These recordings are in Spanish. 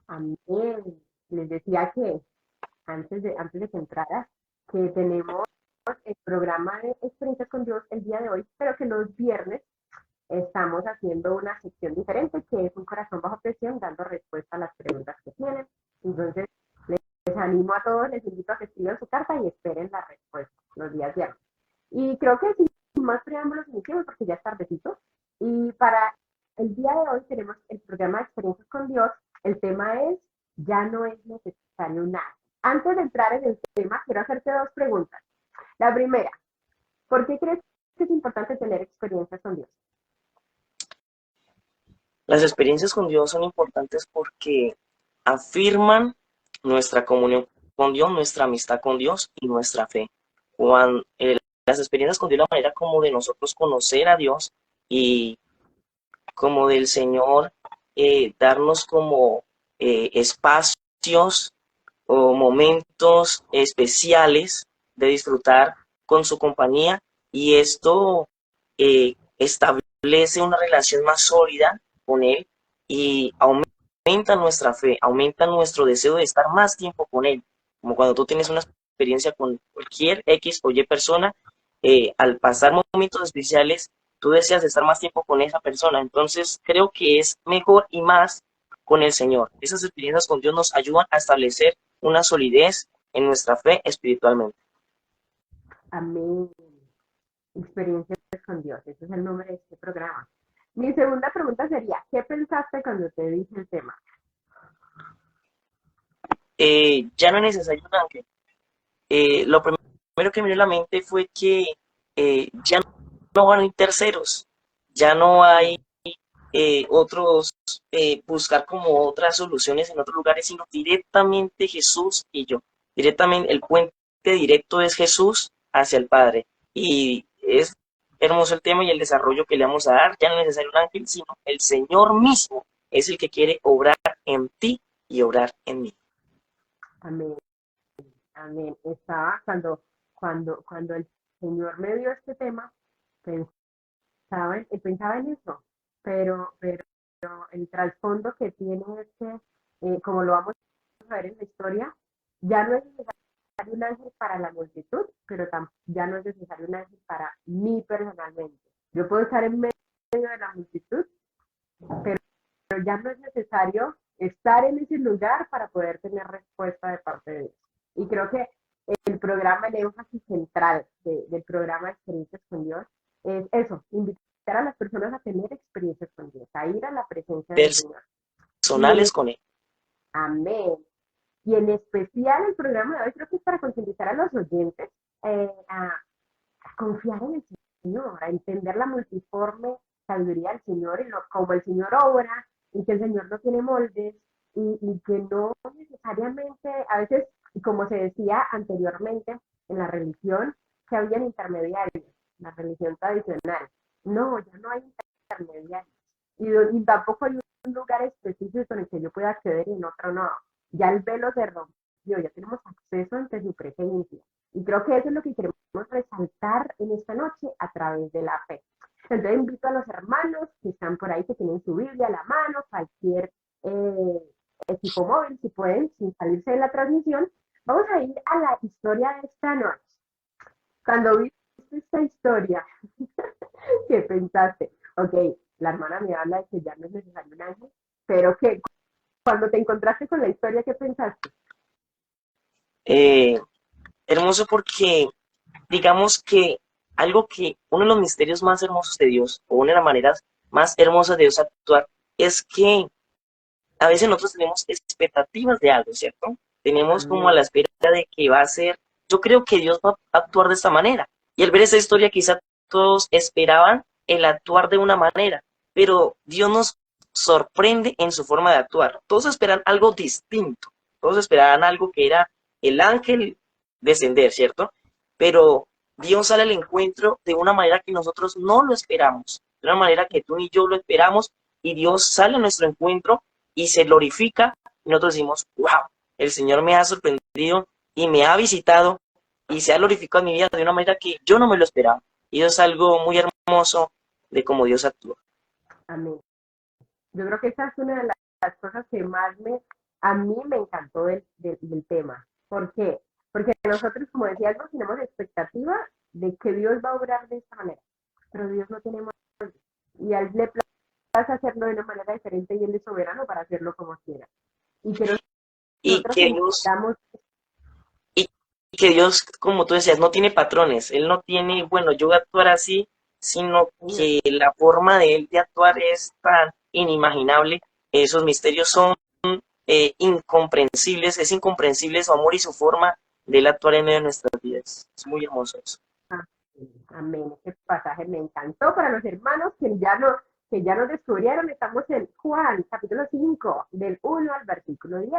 Amén. Les decía que antes de que entrara, que tenemos el programa de experiencias con Dios el día de hoy, pero que los viernes estamos haciendo una sección diferente, que es un corazón bajo presión, dando respuesta a las preguntas que tienen. Entonces, les animo a todos, les invito a que escriban su carta y esperen la respuesta los días viernes. Y creo que sin más preámbulos iniciemos porque ya es tardecito. Y para el día de hoy tenemos el programa de experiencias con Dios. El tema es, ya no es necesario nada. Antes de entrar en el tema, quiero hacerte dos preguntas. La primera, ¿por qué crees que es importante tener experiencias con Dios? Las experiencias con Dios son importantes porque afirman nuestra comunión con Dios, nuestra amistad con Dios y nuestra fe. Cuando, las experiencias con Dios, la manera como de nosotros conocer a Dios y como del Señor darnos como espacios o momentos especiales de disfrutar con su compañía y esto establece una relación más sólida con Él y aumenta nuestra fe, aumenta nuestro deseo de estar más tiempo con Él. Como cuando tú tienes una experiencia con cualquier X o Y persona, al pasar momentos especiales, tú deseas estar más tiempo con esa persona. Entonces creo que es mejor y más con el Señor. Esas experiencias con Dios nos ayudan a establecer una solidez en nuestra fe espiritualmente. Amén. Experiencias con Dios. Ese es el nombre de este programa. Mi segunda pregunta sería, ¿qué pensaste cuando te dije el tema? Ya no es necesario un ángel. Lo primero que me vino a la mente fue que ya no van a ir terceros, ya no hay otros, buscar como otras soluciones en otros lugares, sino directamente Jesús y yo. Directamente el puente directo es Jesús hacia el Padre. Y es hermoso el tema y el desarrollo que le vamos a dar. Ya no es necesario un ángel, sino el Señor mismo es el que quiere obrar en ti y obrar en mí. Amén. Amén. Estaba cuando el Señor me dio este tema, pensaba en eso, pero el trasfondo que tiene es que, como lo vamos a ver en la historia, ya no es necesario un ángel para la multitud, pero ya no es necesario un ángel para mí personalmente. Yo puedo estar en medio de la multitud, pero ya no es necesario estar en ese lugar para poder tener respuesta de parte de Dios. Y creo que el programa, el énfasis central del programa de experiencias con Dios es eso, invitar a las personas a tener experiencias con Dios, a ir a la presencia del Señor. Y Personales con Él. amén. Y en especial el programa de hoy creo que es para concientizar a los oyentes a confiar en el Señor, a entender la multiforme sabiduría del Señor y como el Señor obra y que el Señor no tiene moldes y que no necesariamente, a veces, como se decía anteriormente en la religión, que habían intermediarios, la religión tradicional. No, ya no hay intermediarios. Y tampoco hay un lugar específico en el que yo pueda acceder y en otro no. Ya el velo se rompió, ya tenemos acceso ante su presencia. Y creo que eso es lo que queremos resaltar en esta noche a través de la fe. Entonces invito a los hermanos que están por ahí, que tienen su Biblia a la mano, cualquier eh, equipo móvil, si pueden, sin salirse de la transmisión. Vamos a ir a la historia de esta noche. Cuando viste esta historia, ¿qué pensaste? Ok, la hermana me habla de que ya no es necesario un ángel, pero que cuando te encontraste con la historia, ¿qué pensaste? Eh, Hermoso porque digamos que algo que uno de los misterios más hermosos de Dios, o una de las maneras más hermosas de Dios actuar, es que a veces nosotros tenemos expectativas de algo, ¿cierto? Tenemos como a Amén. la espera de que va a ser, yo creo que Dios va a actuar de esta manera. Y al ver esa historia quizá todos esperaban el actuar de una manera, pero Dios nos sorprende en su forma de actuar. Todos esperan algo distinto, todos esperaban algo que era el ángel descender, ¿cierto? Pero Dios sale al encuentro de una manera que nosotros no lo esperamos, de una manera que tú y yo lo esperamos, y Dios sale a nuestro encuentro y se glorifica, y nosotros decimos, wow, el Señor me ha sorprendido y me ha visitado y se ha glorificado en mi vida de una manera que yo no me lo esperaba. Y eso es algo muy hermoso de cómo Dios actúa. Amén. Yo creo que esa es una de las cosas que más me a mí me encantó del tema. ¿Por qué? Porque nosotros, como decías, no tenemos expectativa de que Dios va a obrar de esta manera, pero Dios no tiene molde. Y a él le place hacerlo de una manera diferente y él es soberano para hacerlo como quiera. Y que Y nosotros que Dios, entendamos, y que Dios, como tú decías, no tiene patrones. Él no tiene, bueno, yo voy a actuar así, sino Señor, que la forma de él de actuar es tan inimaginable. Esos misterios son incomprensibles, es incomprensible su amor y su forma de él actuar en medio de nuestras vidas. Es muy hermoso eso. amén. Este pasaje me encantó para los hermanos que ya nos descubrieron. Estamos en Juan, capítulo 5 del 1 al versículo 10.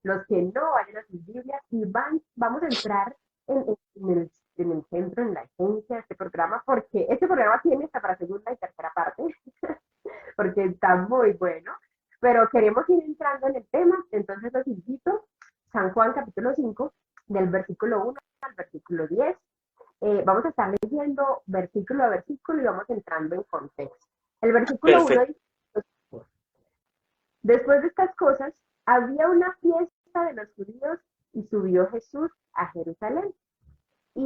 Los que no vayan a sus Biblias y vamos a entrar en el centro, en la esencia de este programa, porque este programa tiene hasta para segunda y tercera parte, porque está muy bueno. Pero queremos ir entrando en el tema, entonces los invito, San Juan capítulo 5, del versículo 1 al versículo 10. Vamos a estar leyendo versículo a versículo y vamos entrando en contexto. El versículo 1 Perfecto. dice: después de estas cosas, había una fiesta de los judíos y subió Jesús a Jerusalén. Y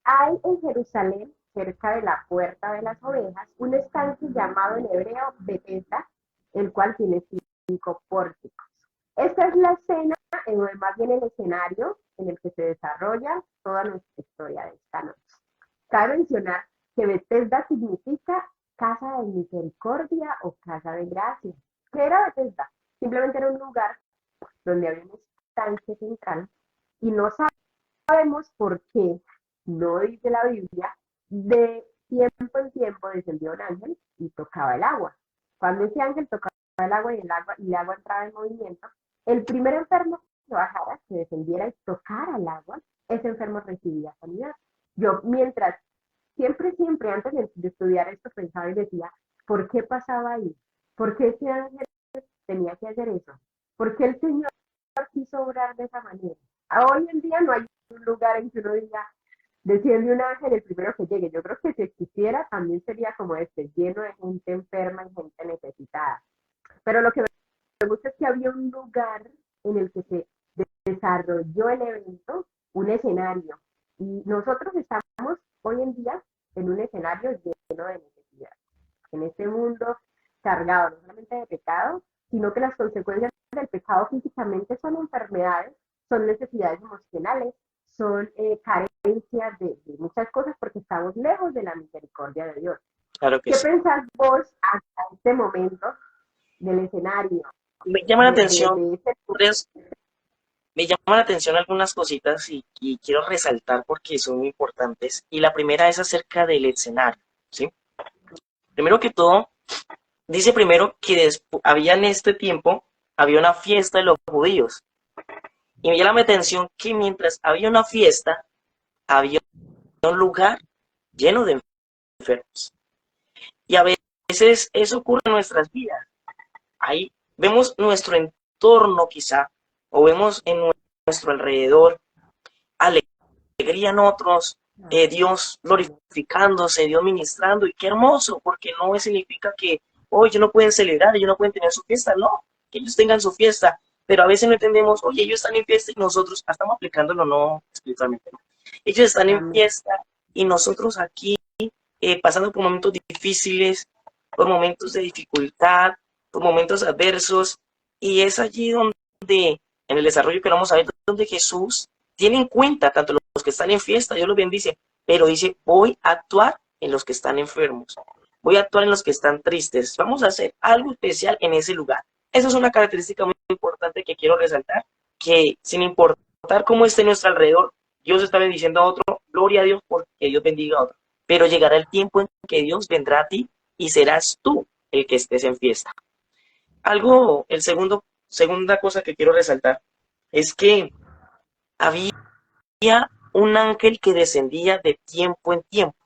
hay en Jerusalén, cerca de la puerta de las ovejas, un estanque llamado en hebreo Betesda, el cual tiene 5 pórticos. Esta es la escena, más bien el escenario en el que se desarrolla toda nuestra historia de esta noche. Cabe mencionar que Betesda significa casa de misericordia o casa de gracia. ¿Qué era Betesda? Simplemente era un lugar donde había un estanque central y no sabemos por qué, no dice la Biblia, de tiempo en tiempo descendió un ángel y tocaba el agua. Cuando ese ángel tocaba el agua y el agua entraba en movimiento, el primer enfermo que bajara, que descendiera y tocara el agua, ese enfermo recibía sanidad. Yo, mientras, siempre, antes de estudiar esto, pensaba y decía, ¿por qué pasaba ahí? ¿Por qué ese ángel tenía que hacer eso? ¿Por qué el Señor quiso obrar de esa manera? Hoy en día no hay un lugar en que uno diga, desciende un ángel el primero que llegue. Yo creo que si existiera también sería como este, lleno de gente enferma y gente necesitada. Pero lo que me gusta es que había un lugar en el que se desarrolló el evento, un escenario. Y nosotros estamos hoy en día en un escenario lleno de necesidad. En este mundo cargado no solamente de pecado, sino que las consecuencias del pecado físicamente son enfermedades, son necesidades emocionales, son carencias de muchas cosas porque estamos lejos de la misericordia de Dios. Claro que ¿Qué sí. pensás vos hasta este momento del escenario, Me llama la atención, de ese... tres, me llaman la atención algunas cositas y quiero resaltar porque son muy importantes. Y la primera es acerca del escenario, ¿sí? Primero que todo, dice primero que había en este tiempo, había una fiesta de los judíos. Y me llama la atención que mientras había una fiesta, había un lugar lleno de enfermos. Y a veces eso ocurre en nuestras vidas. Ahí vemos nuestro entorno quizá, o vemos en nuestro alrededor alegría en otros, Dios glorificándose, Dios ministrando, y qué hermoso, porque no significa que hoy ellos no pueden celebrar, ellos no pueden tener su fiesta, no, que ellos tengan su fiesta, pero a veces no entendemos, oye, ellos están en fiesta y nosotros estamos aplicándolo, no espiritualmente, no. Ellos están en Amén. fiesta y nosotros aquí pasando por momentos difíciles, por momentos de dificultad, por momentos adversos, y es allí donde, en el desarrollo que vamos a ver, donde Jesús tiene en cuenta tanto los que están en fiesta, Dios los bendice, pero dice, voy a actuar en los que están enfermos, voy a actuar en los que están tristes, vamos a hacer algo especial en ese lugar. Esa es una característica muy importante que quiero resaltar, que sin importar cómo esté nuestro alrededor, Dios está bendiciendo a otro, gloria a Dios porque Dios bendiga a otro. Pero llegará el tiempo en que Dios vendrá a ti y serás tú el que estés en fiesta. Segunda cosa que quiero resaltar es que había un ángel que descendía de tiempo en tiempo.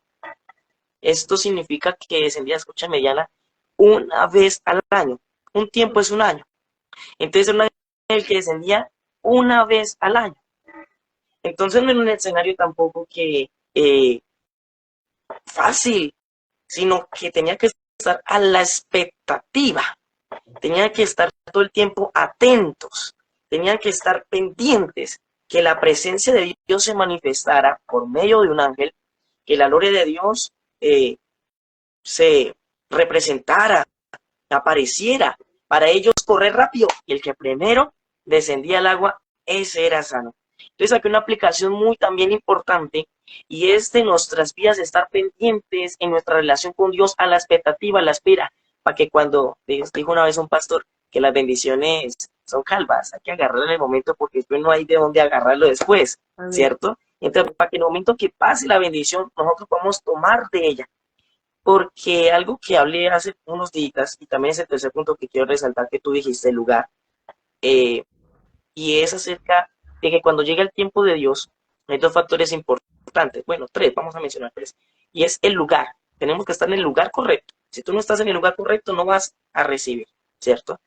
Esto significa que descendía, escucha mediana, una vez al año. Un tiempo es un año. Entonces era un ángel que descendía una vez al año. Entonces no era un escenario tampoco que fácil, sino que tenía que estar a la expectativa. tenían que estar todo el tiempo atentos, tenían que estar pendientes que la presencia de Dios se manifestara por medio de un ángel, que la gloria de Dios se representara, apareciera, para ellos correr rápido, y el que primero descendía al agua, ese era sano. Entonces aquí una aplicación muy también importante, y es de nuestras vidas estar pendientes en nuestra relación con Dios, a la expectativa, a la espera, para que cuando, dijo una vez un pastor, que las bendiciones son calvas, hay que agarrarlo en el momento porque después no hay de dónde agarrarlo después, Amén. ¿cierto? Entonces, para que en el momento que pase la bendición, nosotros podamos tomar de ella, porque algo que hablé hace unos días, y también es el tercer punto que quiero resaltar que tú dijiste, el lugar, eh, y es acerca de que cuando llega el tiempo de Dios, hay dos factores importantes, bueno, tres, vamos a mencionar tres, y es el lugar. Tenemos que estar en el lugar correcto. Si tú no estás en el lugar correcto, no vas a recibir, ¿cierto?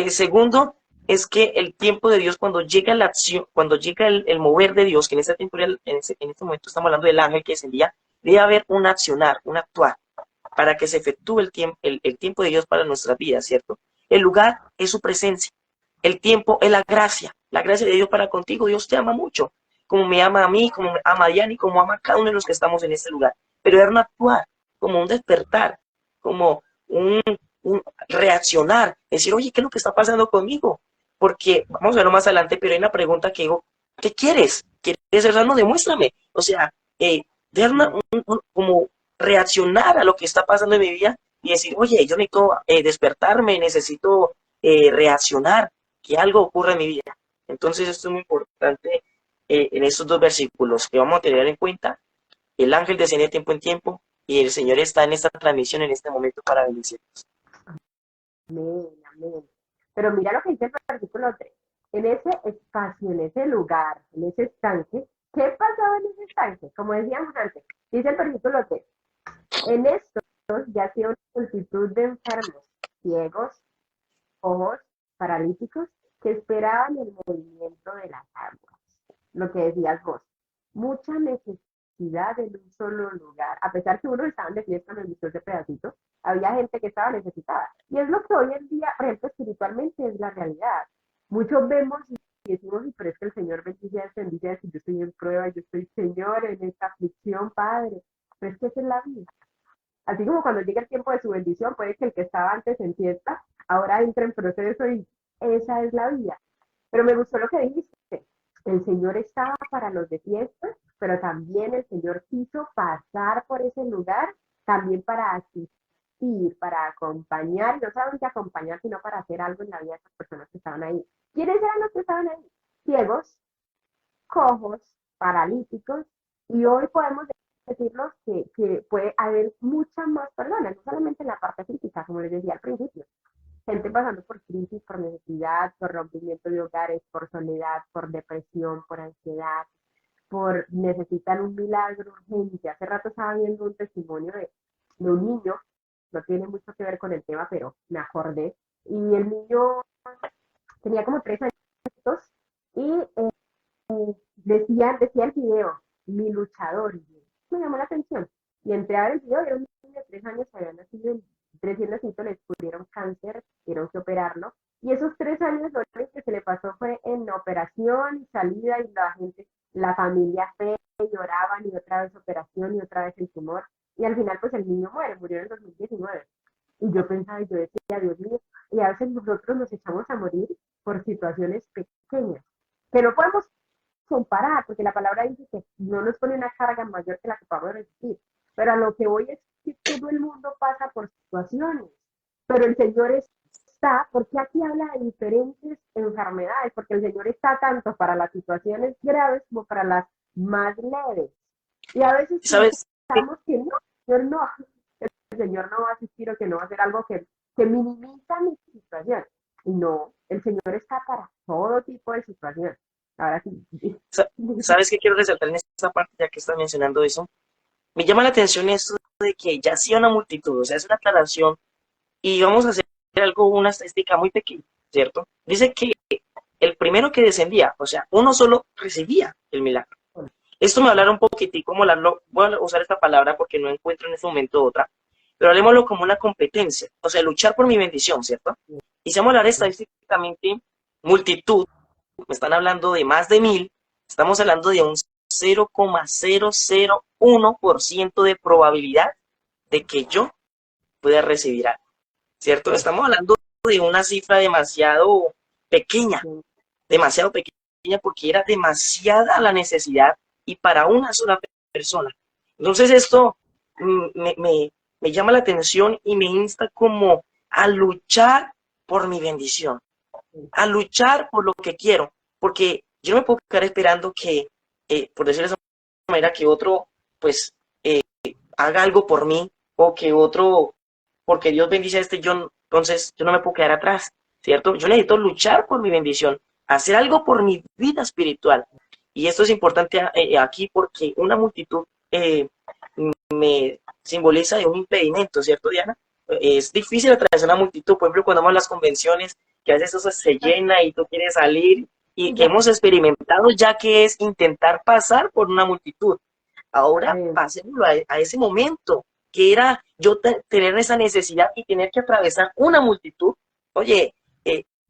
Segundo, es que el tiempo de Dios, cuando llega la acción, cuando llega el mover de Dios, que en este tiempo, en este momento estamos hablando del ángel que descendía, debe haber un accionar, un actuar, para que se efectúe el tiempo de Dios para nuestras vidas, ¿cierto? El lugar es su presencia, el tiempo es la gracia de Dios para contigo. Dios te ama mucho, como me ama a mí, como me ama a Diana y como ama a cada uno de los que estamos en este lugar. Pero es un actuar, como un despertar, como un reaccionar, decir, oye, ¿qué es lo que está pasando conmigo? Porque, vamos a verlo más adelante, pero hay una pregunta que digo, ¿qué quieres? ¿Quieres ser sano? Demuéstrame. O sea, de como reaccionar a lo que está pasando en mi vida y decir, oye, yo necesito despertarme, necesito reaccionar, que algo ocurra en mi vida. Entonces esto es muy importante en estos dos versículos que vamos a tener en cuenta. El ángel desciende de tiempo en tiempo y el Señor está en esta transmisión en este momento para bendecirnos. Amén, amén. Pero mira lo que dice el versículo 3. En ese espacio, en ese lugar, en ese estanque, ¿qué pasaba en ese estanque? Como decíamos antes, dice el versículo 3. En estos yacía una multitud de enfermos, ciegos, cojos, paralíticos, que esperaban el movimiento de las aguas. Lo que decías vos, mucha necesidad en un solo lugar. A pesar que unos estaban de fiesta en el ese pedacito, había gente que estaba necesitada. Y es lo que hoy en día, por ejemplo, espiritualmente es la realidad. Muchos vemos y decimos, pero es que el Señor bendice a yo estoy en prueba, yo estoy, Señor, en esta aflicción, Padre. Pero es que esa es la vida. Así como cuando llega el tiempo de su bendición, puede que el que estaba antes en fiesta, ahora entre en proceso y esa es la vida. Pero me gustó lo que dijiste. El Señor estaba para los de fiesta, pero también el Señor quiso pasar por ese lugar, también para asistir, para acompañar, y no solamente acompañar, sino para hacer algo en la vida de esas personas que estaban ahí. ¿Quiénes eran los que estaban ahí? Ciegos, cojos, paralíticos, y hoy podemos decirlos que puede haber muchas más personas, no solamente en la parte física, como les decía al principio, gente pasando por crisis, por necesidad, por rompimiento de hogares, por soledad, por depresión, por ansiedad, por necesitar un milagro urgente. Hace rato estaba viendo un testimonio de un niño, no tiene mucho que ver con el tema, pero me acordé, y el niño tenía como 3 años y decía el video, mi luchador, y me llamó la atención. Y entré a ver el video, era un niño de 3 años que había nacido, recién nacido, le descubrieron cáncer, tuvieron que operarlo. Y esos 3 años lo único que se le pasó fue en operación y salida, y la gente, la familia fe, lloraban, y otra vez operación, y otra vez el tumor. Y al final, pues el niño murió en el 2019. Y yo pensaba, y yo decía, Dios mío, y a veces nosotros nos echamos a morir por situaciones pequeñas, que no podemos comparar, porque la palabra dice que no nos pone una carga mayor que la que podemos resistir. Pero a lo que voy es que todo el mundo pasa por situaciones, pero el Señor está, porque aquí habla de diferentes enfermedades, porque el Señor está tanto para las situaciones graves como para las más leves. Y a veces ¿Sabes? pensamos que no, Señor no, el Señor no va a asistir, o que no va a hacer algo que minimiza mi situación. Y no, el Señor está para todo tipo de situaciones. Ahora sí. ¿Sabes qué quiero resaltar en esta parte, ya que estás mencionando eso? Me llama la atención esto de que ya hacía una multitud, o sea, es una aclaración, y vamos a hacer algo, una estadística muy pequeña, ¿cierto? Dice que el primero que descendía, o sea, uno solo recibía el milagro. Esto me hablará un poquitico, voy a usar esta palabra porque no encuentro en este momento otra, pero hablemoslo como una competencia, o sea, luchar por mi bendición, ¿cierto? Y si vamos a hablar estadísticamente, multitud, me están hablando de más de 1000, estamos hablando de un 0,001% de probabilidad de que yo pueda recibir algo, ¿cierto? Estamos hablando de una cifra Sí, demasiado pequeña porque era demasiada la necesidad y para una sola persona. Entonces esto me llama la atención y me insta como a luchar por mi bendición, sí, a luchar por lo que quiero, porque yo no me puedo quedar esperando que, por decirlo de esa manera, que otro pues haga algo por mí o que otro, porque Dios bendice a este, yo, entonces yo no me puedo quedar atrás, ¿cierto? Yo necesito luchar por mi bendición, hacer algo por mi vida espiritual. Y esto es importante aquí porque una multitud me simboliza de un impedimento, ¿cierto, Diana? Es difícil atravesar una multitud, por ejemplo, cuando vamos a las convenciones, que a veces eso se llena y tú quieres salir, y y que ya, hemos experimentado ya que es intentar pasar por una multitud. Ahora eh, pasémoslo a ese momento, que era yo tener esa necesidad y tener que atravesar una multitud. Oye,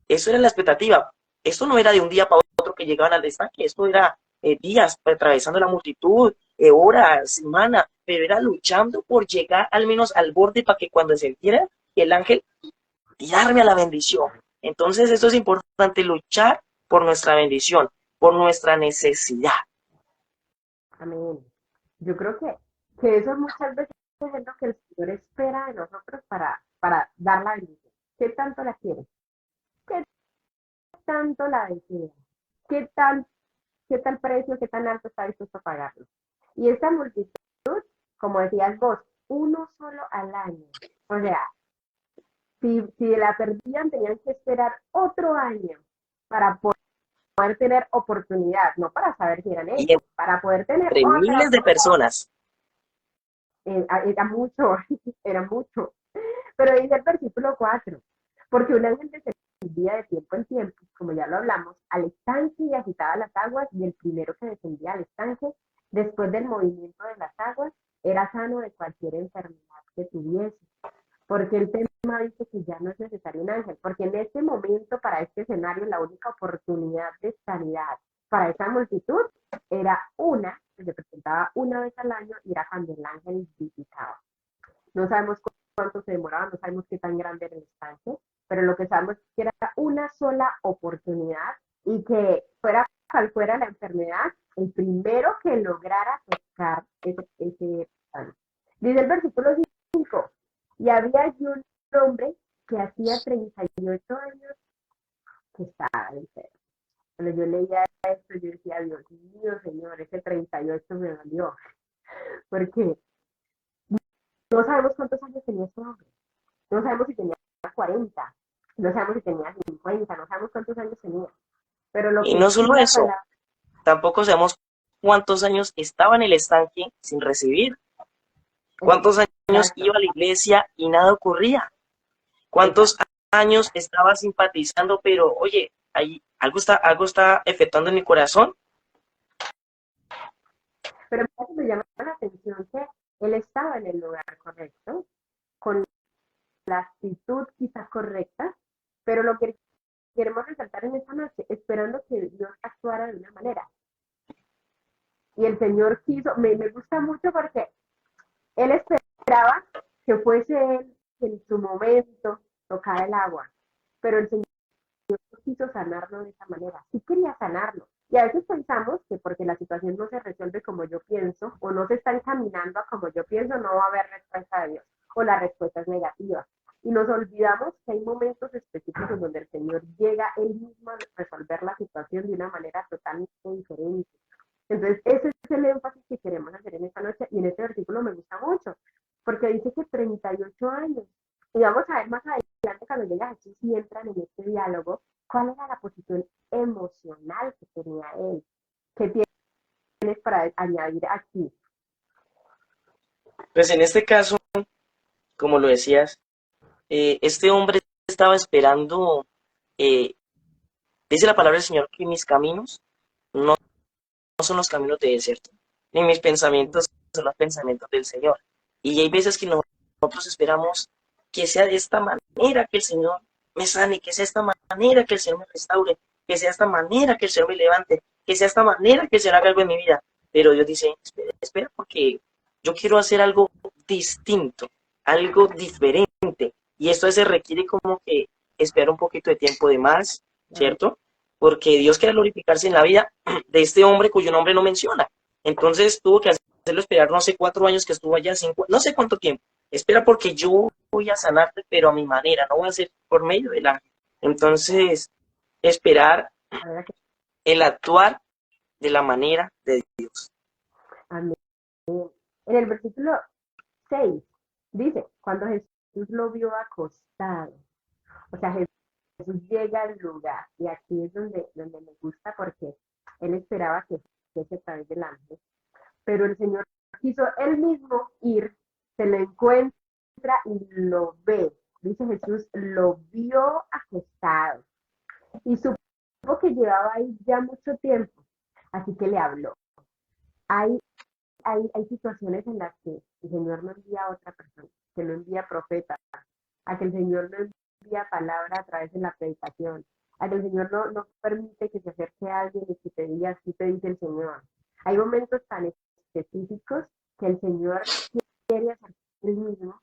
eso era la expectativa. Esto no era de un día para otro que llegaban al estanque, esto era días atravesando la multitud, horas, semanas, pero era luchando por llegar al menos al borde para que cuando sintiera el ángel tirarme a la bendición. Entonces, esto es importante, luchar por nuestra bendición, por nuestra necesidad. amén. Yo creo que eso muchas veces es lo que el Señor espera de nosotros para dar la bendición. ¿Qué tanto la quieres? ¿Qué tanto la deseas? ¿Qué tal, qué tal precio, qué tan alto está dispuesto a pagarlo? Y esta multitud, como decías vos, uno solo al año. O sea, si la perdían, tenían que esperar otro año para poder tener oportunidad, no para saber si eran Y ellos, para poder tener entre otra miles de oportunidad. personas. Era mucho, era mucho. Pero dice el versículo 4, porque un ángel descendía de tiempo en tiempo, como ya lo hablamos, al estanque y agitaba las aguas, y el primero que descendía al estanque, después del movimiento de las aguas, era sano de cualquier enfermedad que tuviese. Porque el tema dice que ya no es necesario un ángel, porque en este momento, para este escenario, la única oportunidad de sanidad para esa multitud era una, que se presentaba una vez al año, y era cuando el ángel visitaba. No sabemos cuánto se demoraba, no sabemos qué tan grande era el estanque, pero lo que sabemos es que era una sola oportunidad y que fuera cual fuera la enfermedad, el primero que lograra tocar ese dice el versículo 5, y había allí un hombre que hacía 38 años que estaba enfermo. Cuando yo leía esto, yo decía, Dios mío, Señor, ese 38 me dolió, porque no sabemos cuántos años tenía este hombre. No sabemos si tenía 40, no sabemos si tenía 50, no sabemos cuántos años tenía. Pero lo Y que no sí solo la eso, palabra, tampoco sabemos cuántos años estaba en el estanque sin recibir, cuántos años exacto, iba a la iglesia y nada ocurría, cuántos exacto. años estaba simpatizando, pero oye, ahí algo está efectuando en mi corazón. Pero me llama la atención que él estaba en el lugar correcto, con la actitud quizás correcta, pero lo que queremos resaltar en esta noche, esperando que Dios actuara de una manera. Y el Señor quiso, me gusta mucho porque él esperaba que fuese él que en su momento tocara el agua, pero el Señor quiso sanarlo de esa manera, sí quería sanarlo. Y a veces pensamos que porque la situación no se resuelve como yo pienso, o no se está encaminando a como yo pienso, no va a haber respuesta de Dios, o la respuesta es negativa. Y nos olvidamos que hay momentos específicos donde el Señor llega él mismo a resolver la situación de una manera totalmente diferente. Entonces, ese es el énfasis que queremos hacer en esta noche, y en este versículo me gusta mucho, porque dice que 38 años, y vamos a ver más adelante cuando llega Jesús y entran en este diálogo, cuál era la posición emocional que tenía él. ¿Qué tienes para añadir aquí? Pues en este caso, como lo decías, este hombre estaba esperando, eh, dice la palabra del Señor, que mis caminos no son los caminos de desierto, ni mis pensamientos son los pensamientos del Señor. Y hay veces que nosotros esperamos que sea de esta manera que el Señor me sane, que sea esta manera que el Señor me restaure, que sea esta manera que el Señor me levante, que sea esta manera que el Señor haga algo en mi vida. Pero Dios dice, espera, espera, porque yo quiero hacer algo distinto, algo diferente. Y esto se requiere como que esperar un poquito de tiempo de más, ¿cierto? Porque Dios quiere glorificarse en la vida de este hombre cuyo nombre no menciona. Entonces tuvo que hacerlo esperar, no sé, 4 años que estuvo allá, no sé cuánto tiempo. Espera porque yo voy a sanarte, pero a mi manera, no voy a hacer por medio del ángel. Entonces, esperar el actuar de la manera de Dios. Amén. En el versículo 6 dice, cuando Jesús lo vio acostado, o sea, Jesús llega al lugar, y aquí es donde me gusta porque él esperaba que fuese a través del ángel, pero el Señor quiso él mismo ir, se lo encuentra y lo ve. Dice Jesús, lo vio acostado y supo que llevaba ahí ya mucho tiempo, así que le habló. Hay, hay situaciones en las que el Señor no envía a otra persona, que no envía profeta, a que el Señor no envía palabra a través de la predicación, a que el Señor no permite que se acerque a alguien y que te diga, así te dice el Señor. Hay momentos tan específicos que el Señor quiere hacer el mismo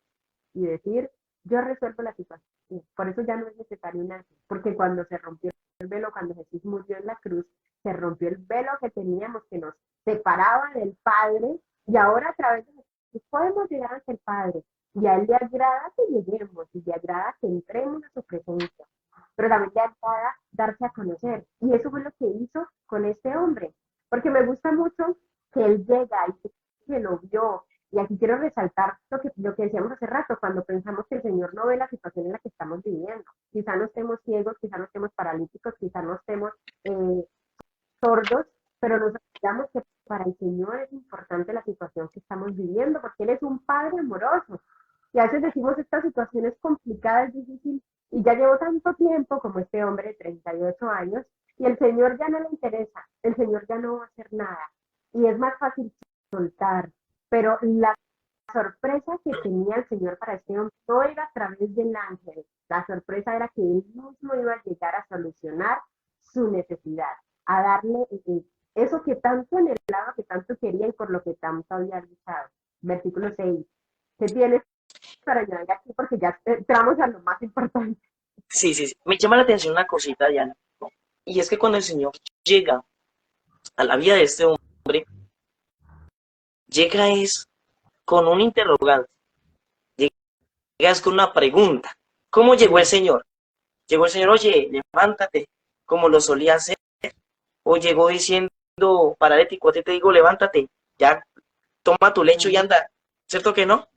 y decir, yo resuelvo la situación. Por eso ya no es necesario un ángel, porque cuando se rompió el velo, cuando Jesús murió en la cruz, se rompió el velo que teníamos que nos separaba del Padre, y ahora a través de Jesús podemos llegar ante el Padre. Y a él le agrada que lleguemos y le agrada que entremos a su presencia, pero también le agrada darse a conocer. Y eso fue lo que hizo con este hombre, porque me gusta mucho que él llega y que lo vio. Y aquí quiero resaltar lo que decíamos hace rato, cuando pensamos que el Señor no ve la situación en la que estamos viviendo. Quizá no estemos ciegos, quizá no estemos paralíticos, quizá no estemos sordos, pero nos olvidamos que para el Señor es importante la situación que estamos viviendo, porque Él es un Padre amoroso. Y a veces decimos, esta situación es complicada, es difícil, y ya llevo tanto tiempo como este hombre de 38 años, y el Señor ya no le interesa, el Señor ya no va a hacer nada. Y es más fácil soltar, pero la sorpresa que tenía el Señor para este hombre no era a través del ángel, la sorpresa era que él mismo iba a llegar a solucionar su necesidad, a darle eso que tanto anhelaba, que tanto quería y por lo que tanto había luchado. Versículo 6. ¿Qué tienes para añadir aquí? Porque ya entramos a lo más importante. Sí, sí, sí. Me llama la atención una cosita, Diana. Y es que cuando el Señor llega a la vida de este hombre, llega es con un interrogante, llega es con una pregunta. ¿Cómo llegó el Señor? Llegó el Señor, oye, levántate, como lo solía hacer. O llegó diciendo, paralítico, a ti te digo, levántate, ya toma tu lecho y anda. ¿Cierto que no?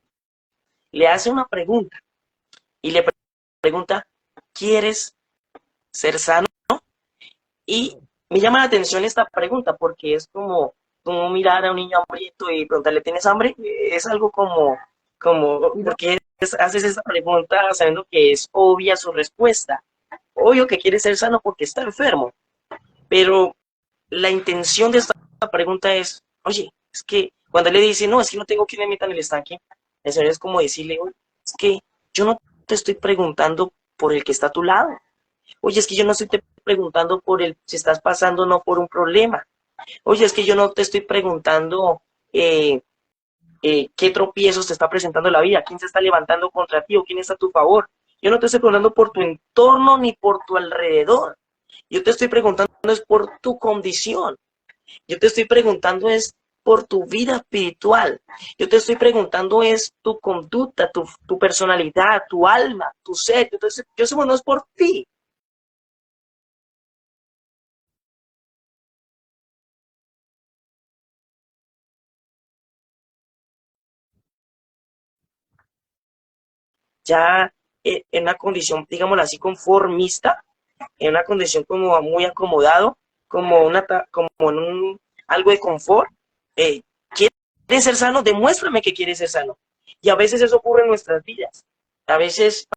Le hace una pregunta y le pregunta, ¿quieres ser sano? Y me llama la atención esta pregunta porque es como mirar a un niño hambriento y preguntarle, ¿tienes hambre? Es algo porque haces esa pregunta sabiendo que es obvia su respuesta. Obvio que quiere ser sano porque está enfermo, pero la intención de esta pregunta es, oye, es que cuando le dice, no, es que no tengo quien me meta en el estanque, el Señor es como decirle, oye, es que yo no te estoy preguntando por el que está a tu lado. Oye, es que yo no estoy te preguntando por el si estás pasando no por un problema. Oye, es que yo no te estoy preguntando qué tropiezos te está presentando la vida, quién se está levantando contra ti o quién está a tu favor. Yo no te estoy preguntando por tu entorno ni por tu alrededor. Yo te estoy preguntando es por tu condición. Yo te estoy preguntando es por tu vida espiritual. Yo te estoy preguntando es tu conducta, tu personalidad, tu alma, tu ser. Entonces, yo sé, bueno, es por ti. Ya en una condición, digámoslo así, conformista, en una condición como muy acomodado, como en algo de confort. ¿Quieres ser sano? Demuéstrame que quieres ser sano. Y a veces eso ocurre en nuestras vidas. A veces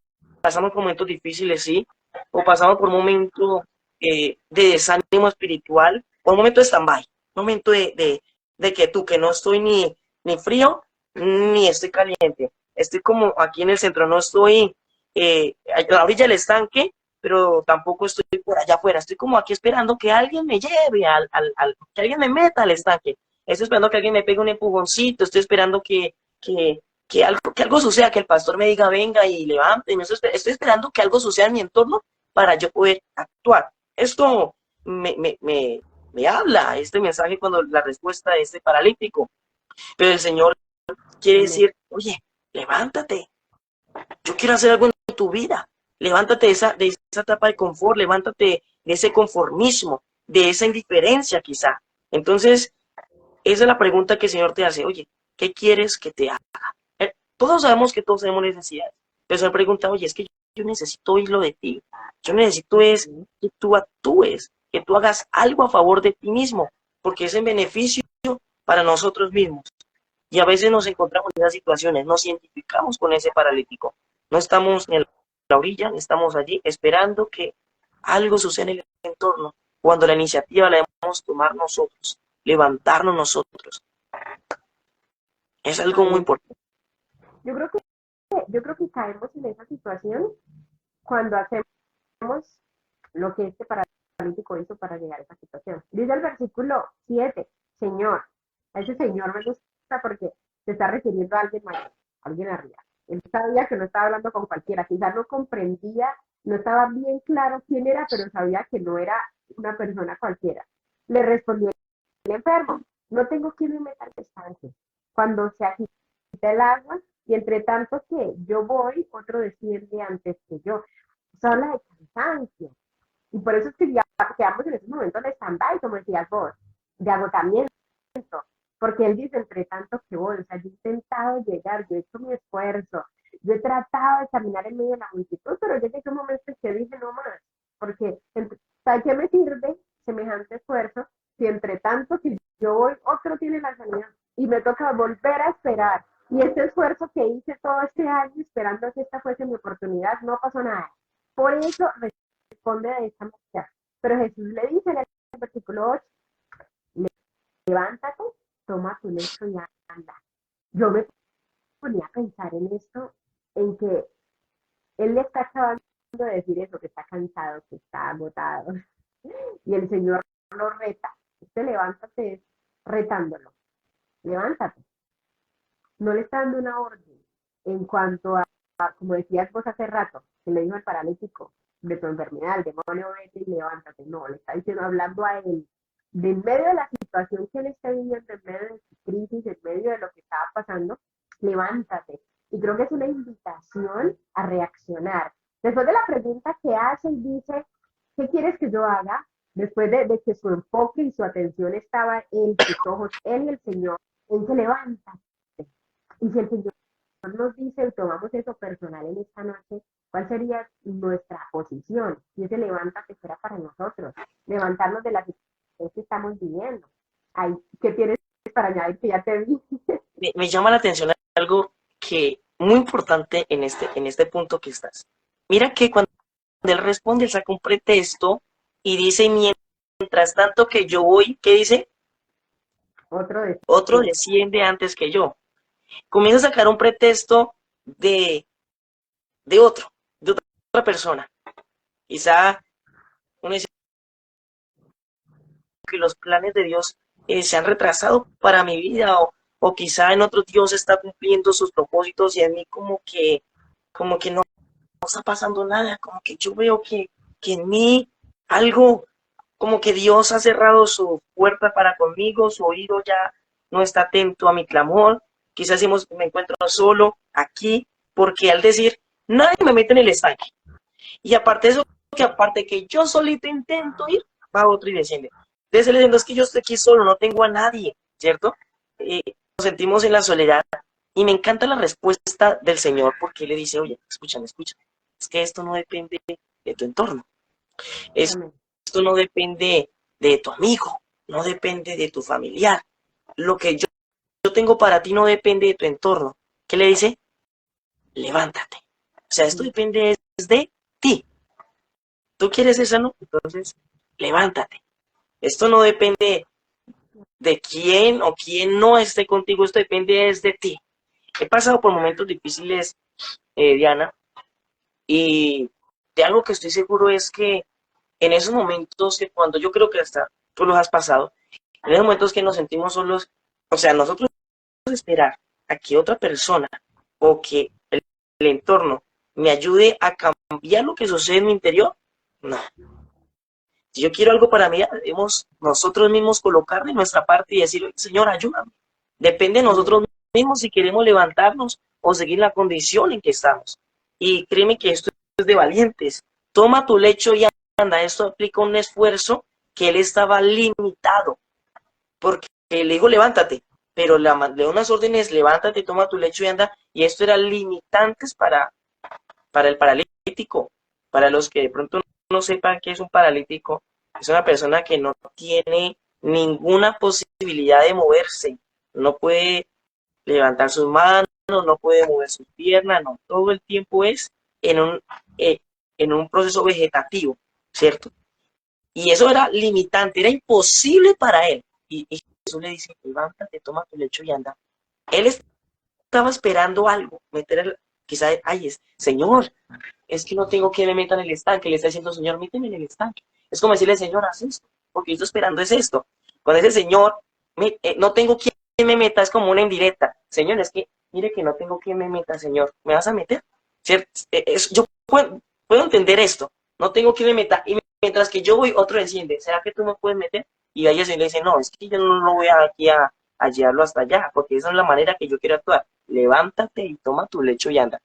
pasamos por momentos difíciles, sí, o pasamos por momentos de desánimo espiritual, o un momento de stand-by, un momento de que no estoy ni frío, ni estoy caliente. Estoy como aquí en el centro, no estoy a la orilla del estanque, pero tampoco estoy por allá afuera, estoy como aquí esperando que alguien me lleve, que alguien me meta al estanque, estoy esperando que alguien me pegue un empujoncito, estoy esperando que algo suceda, que el pastor me diga venga y levante, estoy esperando que algo suceda en mi entorno para yo poder actuar. Esto me habla este mensaje cuando la respuesta de este paralítico, pero el Señor quiere Amén. decir, oye, levántate, yo quiero hacer algo en tu vida, levántate de esa etapa de confort, levántate de ese conformismo, de esa indiferencia quizá. Entonces, esa es la pregunta que el Señor te hace, oye, ¿qué quieres que te haga? Todos sabemos que todos tenemos necesidades, pero se pregunta, oye, es que yo necesito oírlo de ti, yo necesito es Sí. que tú actúes, que tú hagas algo a favor de ti mismo, porque es en beneficio para nosotros mismos. Y a veces nos encontramos en esas situaciones, nos identificamos con ese paralítico. No estamos en la orilla, estamos allí esperando que algo suceda en el entorno, cuando la iniciativa la debemos tomar nosotros, levantarnos nosotros. Es algo muy Amén. importante. Yo creo que, yo creo que caemos en esa situación cuando hacemos lo que este paralítico hizo para llegar a esa situación. Dice el versículo 7, Señor, a ese Señor me gusta porque se está refiriendo a alguien mayor, a alguien arriba. Él sabía que no estaba hablando con cualquiera, quizás no comprendía, no estaba bien claro quién era, pero sabía que no era una persona cualquiera. Le respondió el enfermo, no tengo quien me meta al estanque. Cuando se agita el agua, y entre tanto que yo voy, otro desciende antes que yo. Eso habla de cansancio. Y por eso es que ya quedamos en esos momentos de stand-by, como decías vos, de agotamiento. Porque él dice, entre tanto que voy, o sea, yo he intentado llegar, yo he hecho mi esfuerzo, yo he tratado de caminar en medio de la multitud, pero ya llega un momento en que dije, no más, porque, ¿sabes qué me sirve semejante esfuerzo si entre tanto que yo voy, otro tiene la sanidad y me toca volver a esperar? Y este esfuerzo que hice todo este año esperando que esta fuese mi oportunidad, no pasó nada. Por eso responde de esta manera. Pero Jesús le dice en el versículo 8, levántate, toma tu lecho y anda. Yo me ponía a pensar en esto, en que él le está acabando de decir eso, que está cansado, que está agotado. Y el Señor lo reta. Este levántate retándolo. Levántate. No le está dando una orden en cuanto a, como decías vos hace rato, que le dijo al paralítico de tu enfermedad, el demonio, vete y levántate. No, le está diciendo, hablando a él, de en medio de la situación que él está viviendo, en medio de su crisis, en medio de lo que estaba pasando, levántate. Y creo que es una invitación a reaccionar. Después de la pregunta que hace, él dice, ¿qué quieres que yo haga? Después de que su enfoque y su atención estaba en sus ojos, él y el Señor, él se levanta. Y si el Señor nos dice y tomamos eso personal en esta noche, ¿cuál sería nuestra posición? Y ese levántate será para nosotros, levantarnos de la situación que estamos viviendo. Ay, ¿qué tienes para añadir que ya te vi? Me llama la atención algo que muy importante en este punto que estás. Mira que cuando él responde, él saca un pretexto y dice, mientras tanto que yo voy, ¿qué dice? Otro Otro desciende. desciende antes que yo. Comienza a sacar un pretexto de, de otro, de otra persona. Quizá uno dice que los planes de Dios se han retrasado para mi vida o quizá en otro Dios está cumpliendo sus propósitos y en mí como que no está pasando nada, como que yo veo que en mí algo, como que Dios ha cerrado su puerta para conmigo, su oído ya no está atento a mi clamor, quizás me encuentro solo aquí, porque al decir, nadie me mete en el estanque. Y aparte de eso, que aparte que yo solito intento ir, va otro y desciende. Entonces él diciendo, es que yo estoy aquí solo, no tengo a nadie, ¿cierto? Nos sentimos en la soledad. Y me encanta la respuesta del Señor porque él le dice, oye, escúchame, escúchame. Es que esto no depende de tu entorno. Amén. Esto no depende de tu amigo, no depende de tu familiar. Lo que yo tengo para ti no depende de tu entorno. ¿Qué le dice? Levántate. O sea, esto depende de ti. ¿Tú quieres ser sano? Entonces, levántate. Esto no depende de quién o quién no esté contigo, esto depende de ti. He pasado por momentos difíciles, Diana, Y de algo que estoy seguro es que en esos momentos que cuando yo creo que hasta tú los has pasado, en esos momentos que nos sentimos solos, o sea, nosotros esperar a que otra persona o que el entorno me ayude a cambiar lo que sucede en mi interior, no. Si yo quiero algo para mí, debemos nosotros mismos colocar de nuestra parte y decir, Señor, ayúdame. Depende de Amén. nosotros mismos si queremos levantarnos o seguir la condición en que estamos. Y créeme que esto es de valientes. Toma tu lecho y anda. Esto aplica un esfuerzo que él estaba limitado, porque le dijo, levántate, pero le dio unas órdenes, levántate, toma tu lecho y anda. Y esto era limitantes para el paralítico. Para los que de pronto no sepan qué es un paralítico, es una persona que no tiene ninguna posibilidad de moverse, no puede levantar sus manos, no puede mover sus piernas, no, todo el tiempo es en eh, en un proceso vegetativo, ¿cierto? Y eso era limitante, era imposible para él. Y Jesús le dice, levántate, toma tu lecho y anda. Él estaba esperando algo, quizá, ay, Señor, es que no tengo que me meta en el estanque, le está diciendo, Señor, méteme en el estanque. Es como decirle, Señor, haz esto, porque yo estoy esperando es esto. Cuando ese Señor, no tengo quien me meta, es como una indirecta. Señor, es que, mire que no tengo quien me meta, Señor, ¿me vas a meter? ¿Cierto? Yo puedo entender esto, no tengo quien me meta, y mientras que yo voy, otro enciende, ¿será que tú me puedes meter? Y ahí se le dice, no, es que yo no lo voy aquí a llevarlo hasta allá, porque esa es la manera que yo quiero actuar. Levántate y toma tu lecho y anda.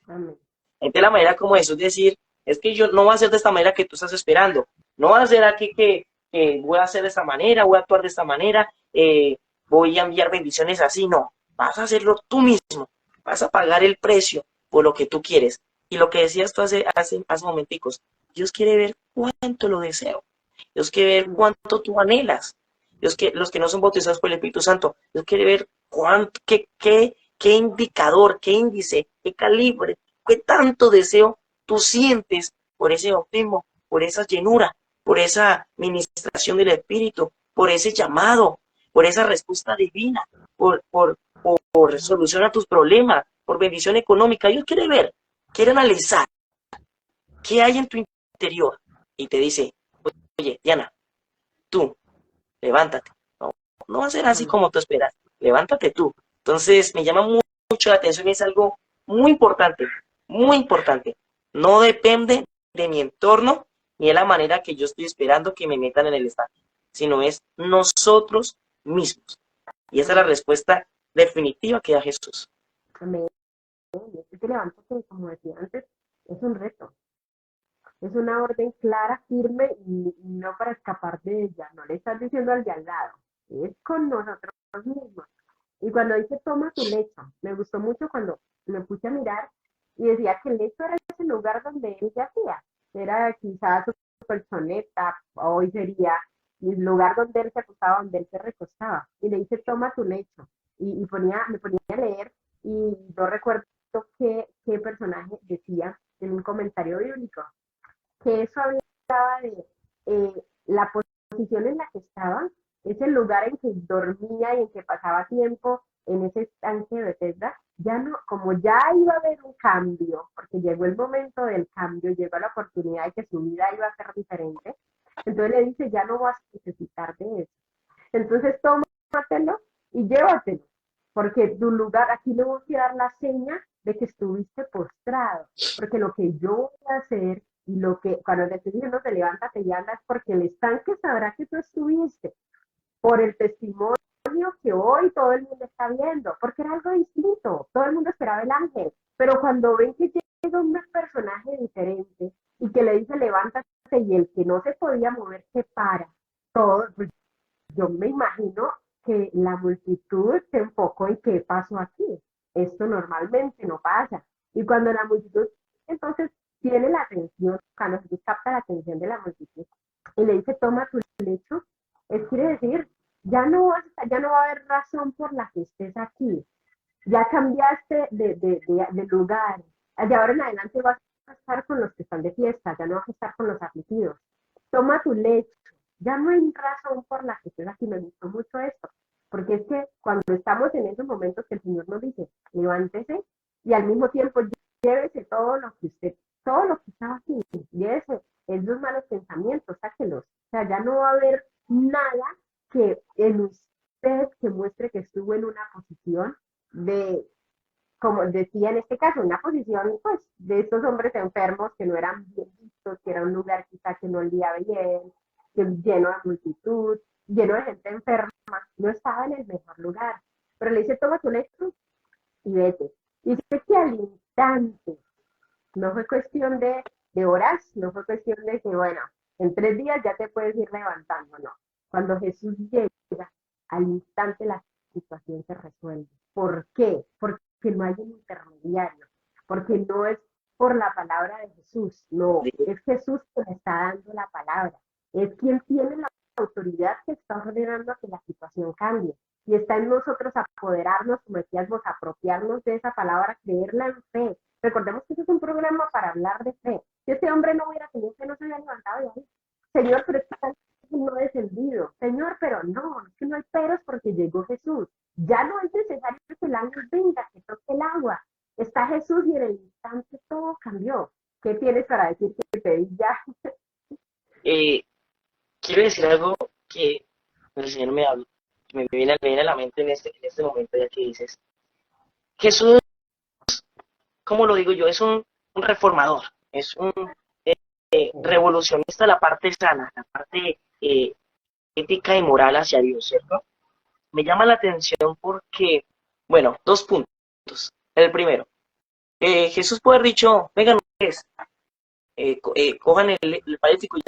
Amén. Entonces la manera como Jesús decir, es que yo no voy a hacer de esta manera que tú estás esperando, no va a ser aquí que voy a hacer de esta manera, voy a actuar de esta manera, voy a enviar bendiciones así, no, vas a hacerlo tú mismo, vas a pagar el precio por lo que tú quieres. Y lo que decías tú hace momenticos, Dios quiere ver cuánto lo deseo, Dios quiere ver Amén. cuánto tú anhelas, los que no son bautizados por el Espíritu Santo, Dios quiere ver cuánto, qué indicador, qué índice, qué calibre, qué tanto deseo tú sientes por ese bautismo, por esa llenura, por esa ministración del Espíritu, por ese llamado, por esa respuesta divina, por solución a tus problemas, por bendición económica. Dios quiere ver, quiere analizar qué hay en tu interior y te dice, oye, Diana, tú, levántate. No, no va a ser así Amén. como tú esperas. Levántate tú. Entonces, me llama mucho la atención y es algo muy importante, muy importante. No depende de mi entorno ni de la manera que yo estoy esperando que me metan en el estanque, sino es nosotros mismos. Y esa es la Amén. respuesta definitiva que da Jesús. Amén. Este que levántate, como decía antes, es un reto. Es una orden clara, firme y no para escapar de ella. No le estás diciendo al de al lado. Es con nosotros mismos. Y cuando dice toma tu lecho, me gustó mucho cuando me puse a mirar y decía que el lecho era ese lugar donde él yacía. Era quizás su colchoneta, hoy sería el lugar donde él se acostaba, donde él se recostaba. Y le dice toma tu lecho. Me ponía a leer y no recuerdo qué personaje decía en un comentario bíblico que eso hablaba de la posición en la que estaba, es el lugar en que dormía y en que pasaba tiempo en ese estanque de Bethesda, ya no, como ya iba a haber un cambio, porque llegó el momento del cambio, llegó la oportunidad de que su vida iba a ser diferente, entonces le dice, ya no vas a necesitar de eso. Entonces tómatelo y llévatelo, porque tu lugar, aquí le voy a dar la seña de que estuviste postrado, porque lo que yo voy a hacer y lo que cuando te estoy diciendo te levántate y andas, porque el estanque sabrá que tú estuviste, por el testimonio que hoy todo el mundo está viendo, porque era algo distinto, todo el mundo esperaba el ángel, pero cuando ven que llega un personaje diferente y que le dice levántate y el que no se podía mover se para, todo, pues yo me imagino que la multitud se enfocó en qué pasó aquí. Esto normalmente no pasa. Y cuando la multitud entonces tiene la atención, cuando Jesús capta la atención de la multitud y le dice, toma tu lecho, es quiere decir, ya no va a haber razón por la que estés aquí. Ya cambiaste de lugar. De ahora en adelante vas a estar con los que están de fiesta, ya no vas a estar con los afligidos. Toma tu lecho. Ya no hay razón por la que estés aquí. Me gustó mucho esto, porque es que cuando estamos en esos momentos que el Señor nos dice, levántese, y al mismo tiempo llévese todo lo que estaba aquí, llévese esos malos pensamientos, sáquelos. O sea, ya no va a haber nada que en usted que muestre que estuvo en una posición de, como decía en este caso, una posición pues de estos hombres enfermos que no eran bien vistos, que era un lugar quizá que no olía bien, que lleno de multitud, lleno de gente enferma, no estaba en el mejor lugar. Pero le dice, toma tu lecho y vete. Y sé que al instante, no fue cuestión de horas, no fue cuestión de que, bueno, en 3 días ya te puedes ir levantando, no. Cuando Jesús llega, al instante la situación se resuelve. ¿Por qué? Porque no hay un intermediario, porque no es por la palabra de Jesús, no, es Jesús quien está dando la palabra, es quien tiene la autoridad que está ordenando a que la situación cambie. Y está en nosotros apoderarnos, como decías vos, apropiarnos de esa palabra, creerla en fe. Recordemos que este es un programa para hablar de fe. Si este hombre no hubiera tenido fe, no se hubiera levantado de ahí. Señor, pero es que no he descendido. Señor, pero no, es que no hay peros porque llegó Jesús. Ya no es necesario que el ángel venga, que toque el agua. Está Jesús y en el instante todo cambió. ¿Qué tienes para decir que te di ya? Eh, quiero decir algo que el Señor me habla, que me viene a la mente en este momento ya que dices. Jesús, ¿cómo lo digo yo? Es un reformador, es un revolucionista la parte sana, la parte ética y moral hacia Dios, ¿cierto? Me llama la atención porque, bueno, 2 puntos. El primero, Jesús puede haber dicho, vengan ustedes, cojan el paralítico y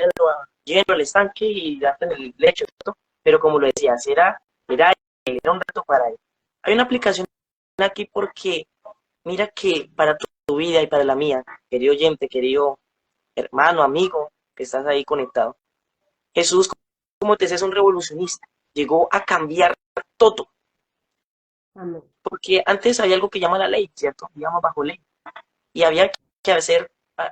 llévenlo al estanque y en el lecho, ¿cierto? Pero como lo decías, era un reto para él. Hay una aplicación aquí porque mira que para tu vida y para la mía, querido oyente, querido hermano, amigo, que estás ahí conectado, Jesús, como te decía, es un revolucionista. Llegó a cambiar todo. Amén. Porque antes había algo que llama la ley, ¿cierto? Digamos bajo ley. Y había que hacer,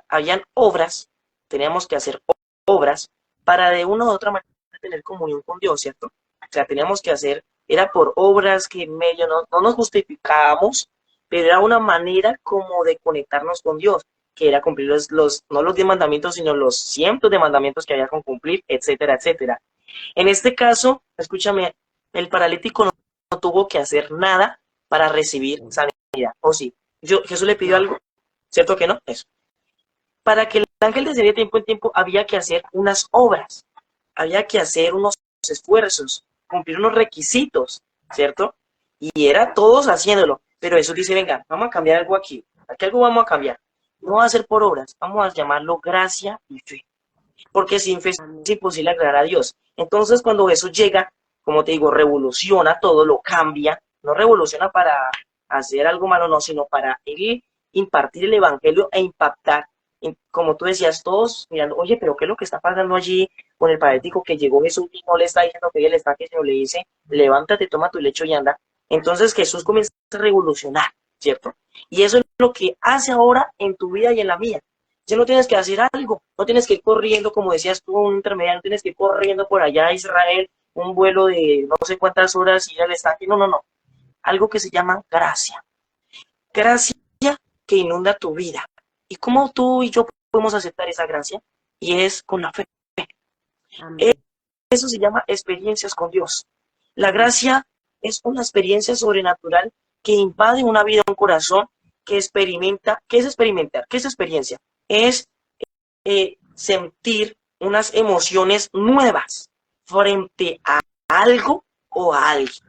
habían obras, teníamos que hacer obras para de una u otra manera tener comunión con Dios, ¿cierto? O sea, teníamos que hacer, era por obras que en medio no nos justificábamos, pero era una manera como de conectarnos con Dios, que era cumplir no los 10 mandamientos, sino los cientos de mandamientos que había con cumplir, etcétera, etcétera. En este caso, escúchame, el paralítico no tuvo que hacer nada para recibir sanidad, ¿o sí? Jesús le pidió No, algo, ¿cierto que no? Eso. Para que el ángel descendiera de tiempo en tiempo, había que hacer unas obras, había que hacer unos esfuerzos, cumplir unos requisitos, ¿cierto? Y era todos haciéndolo, pero Jesús dice, venga, vamos a cambiar algo aquí algo vamos a cambiar. No va a ser por obras, vamos a llamarlo gracia y fe, porque sin fe es amén. imposible agradar a Dios. Entonces, cuando Jesús llega, como te digo, revoluciona todo, lo cambia, no revoluciona para hacer algo malo, no, sino para él impartir el evangelio e impactar. Como tú decías, todos mirando, oye, pero ¿qué es lo que está pasando allí con el paralítico que llegó Jesús y no le está diciendo que él está, que sino le dice, levántate, toma tu lecho y anda? Entonces Jesús comienza a revolucionar, ¿cierto? Y eso es lo que hace ahora en tu vida y en la mía. Ya no tienes que hacer algo, no tienes que ir corriendo, como decías tú, un intermediario, no tienes que ir corriendo por allá a Israel, un vuelo de no sé cuántas horas, ir al estanque, no. Algo que se llama gracia. Gracia que inunda tu vida. ¿Y cómo tú y yo podemos aceptar esa gracia? Y es con la fe. Amén. Eso se llama experiencias con Dios. La Amén. gracia es una experiencia sobrenatural que invade una vida, un corazón, que experimenta. ¿Qué es experimentar? ¿Qué es experiencia? Es sentir unas emociones nuevas frente a algo o a alguien.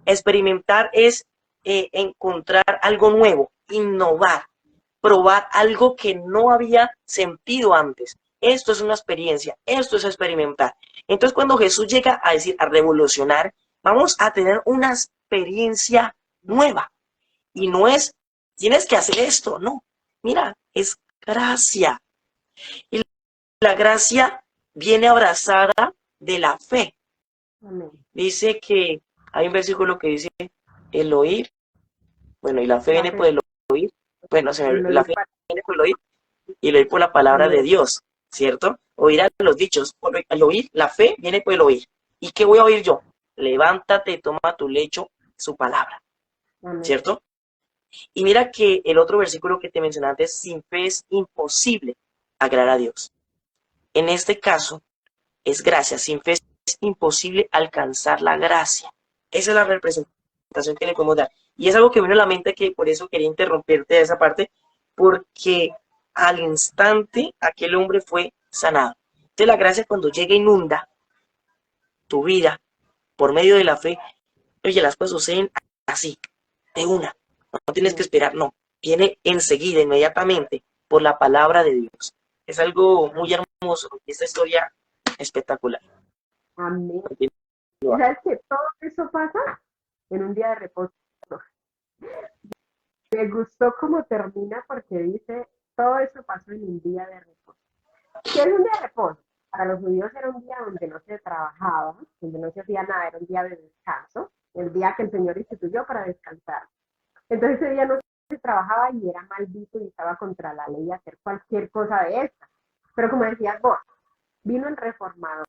Experimentar es encontrar algo nuevo, innovar, probar algo que no había sentido antes. Esto es una experiencia, esto es experimentar. Entonces, cuando Jesús llega a decir, a revolucionar, vamos a tener una experiencia nueva. Y no es, tienes que hacer esto, no. Mira, es gracia. Y la gracia viene abrazada de la fe. Amén. Dice que hay un versículo que dice el oír, bueno, y la fe La viene por fe, el oír, bueno, el la oír fe para viene por el oír y el oír por la palabra el de oír. Dios, ¿cierto? Oír a los dichos, al oír, la fe viene por el oír. ¿Y qué voy a oír yo? Levántate, toma tu lecho, su palabra, Amén. ¿cierto? Y mira que el otro versículo que te mencioné antes, sin fe es imposible agradar a Dios. En este caso, es gracia. Sin fe es imposible alcanzar la gracia. Esa es la representación que le podemos dar. Y es algo que me vino a la mente, que por eso quería interrumpirte de esa parte, porque al instante aquel hombre fue sanado. Entonces la gracia, cuando llega, inunda tu vida por medio de la fe. Oye, las cosas suceden así, de una. No tienes que esperar, no. Viene enseguida, inmediatamente, por la palabra de Dios. Es algo muy hermoso. Esta historia espectacular. Amén. ¿Y sabes que todo eso pasa en un día de reposo? Me gustó cómo termina porque dice, todo eso pasó en un día de reposo. ¿Qué es un día de reposo? Para los judíos era un día donde no se trabajaba, donde no se hacía nada, era un día de descanso, el día que el Señor instituyó para descansar. Entonces ese día no se trabajaba y era mal visto y estaba contra la ley hacer cualquier cosa de esta. Pero como decías vos, vino el reformador,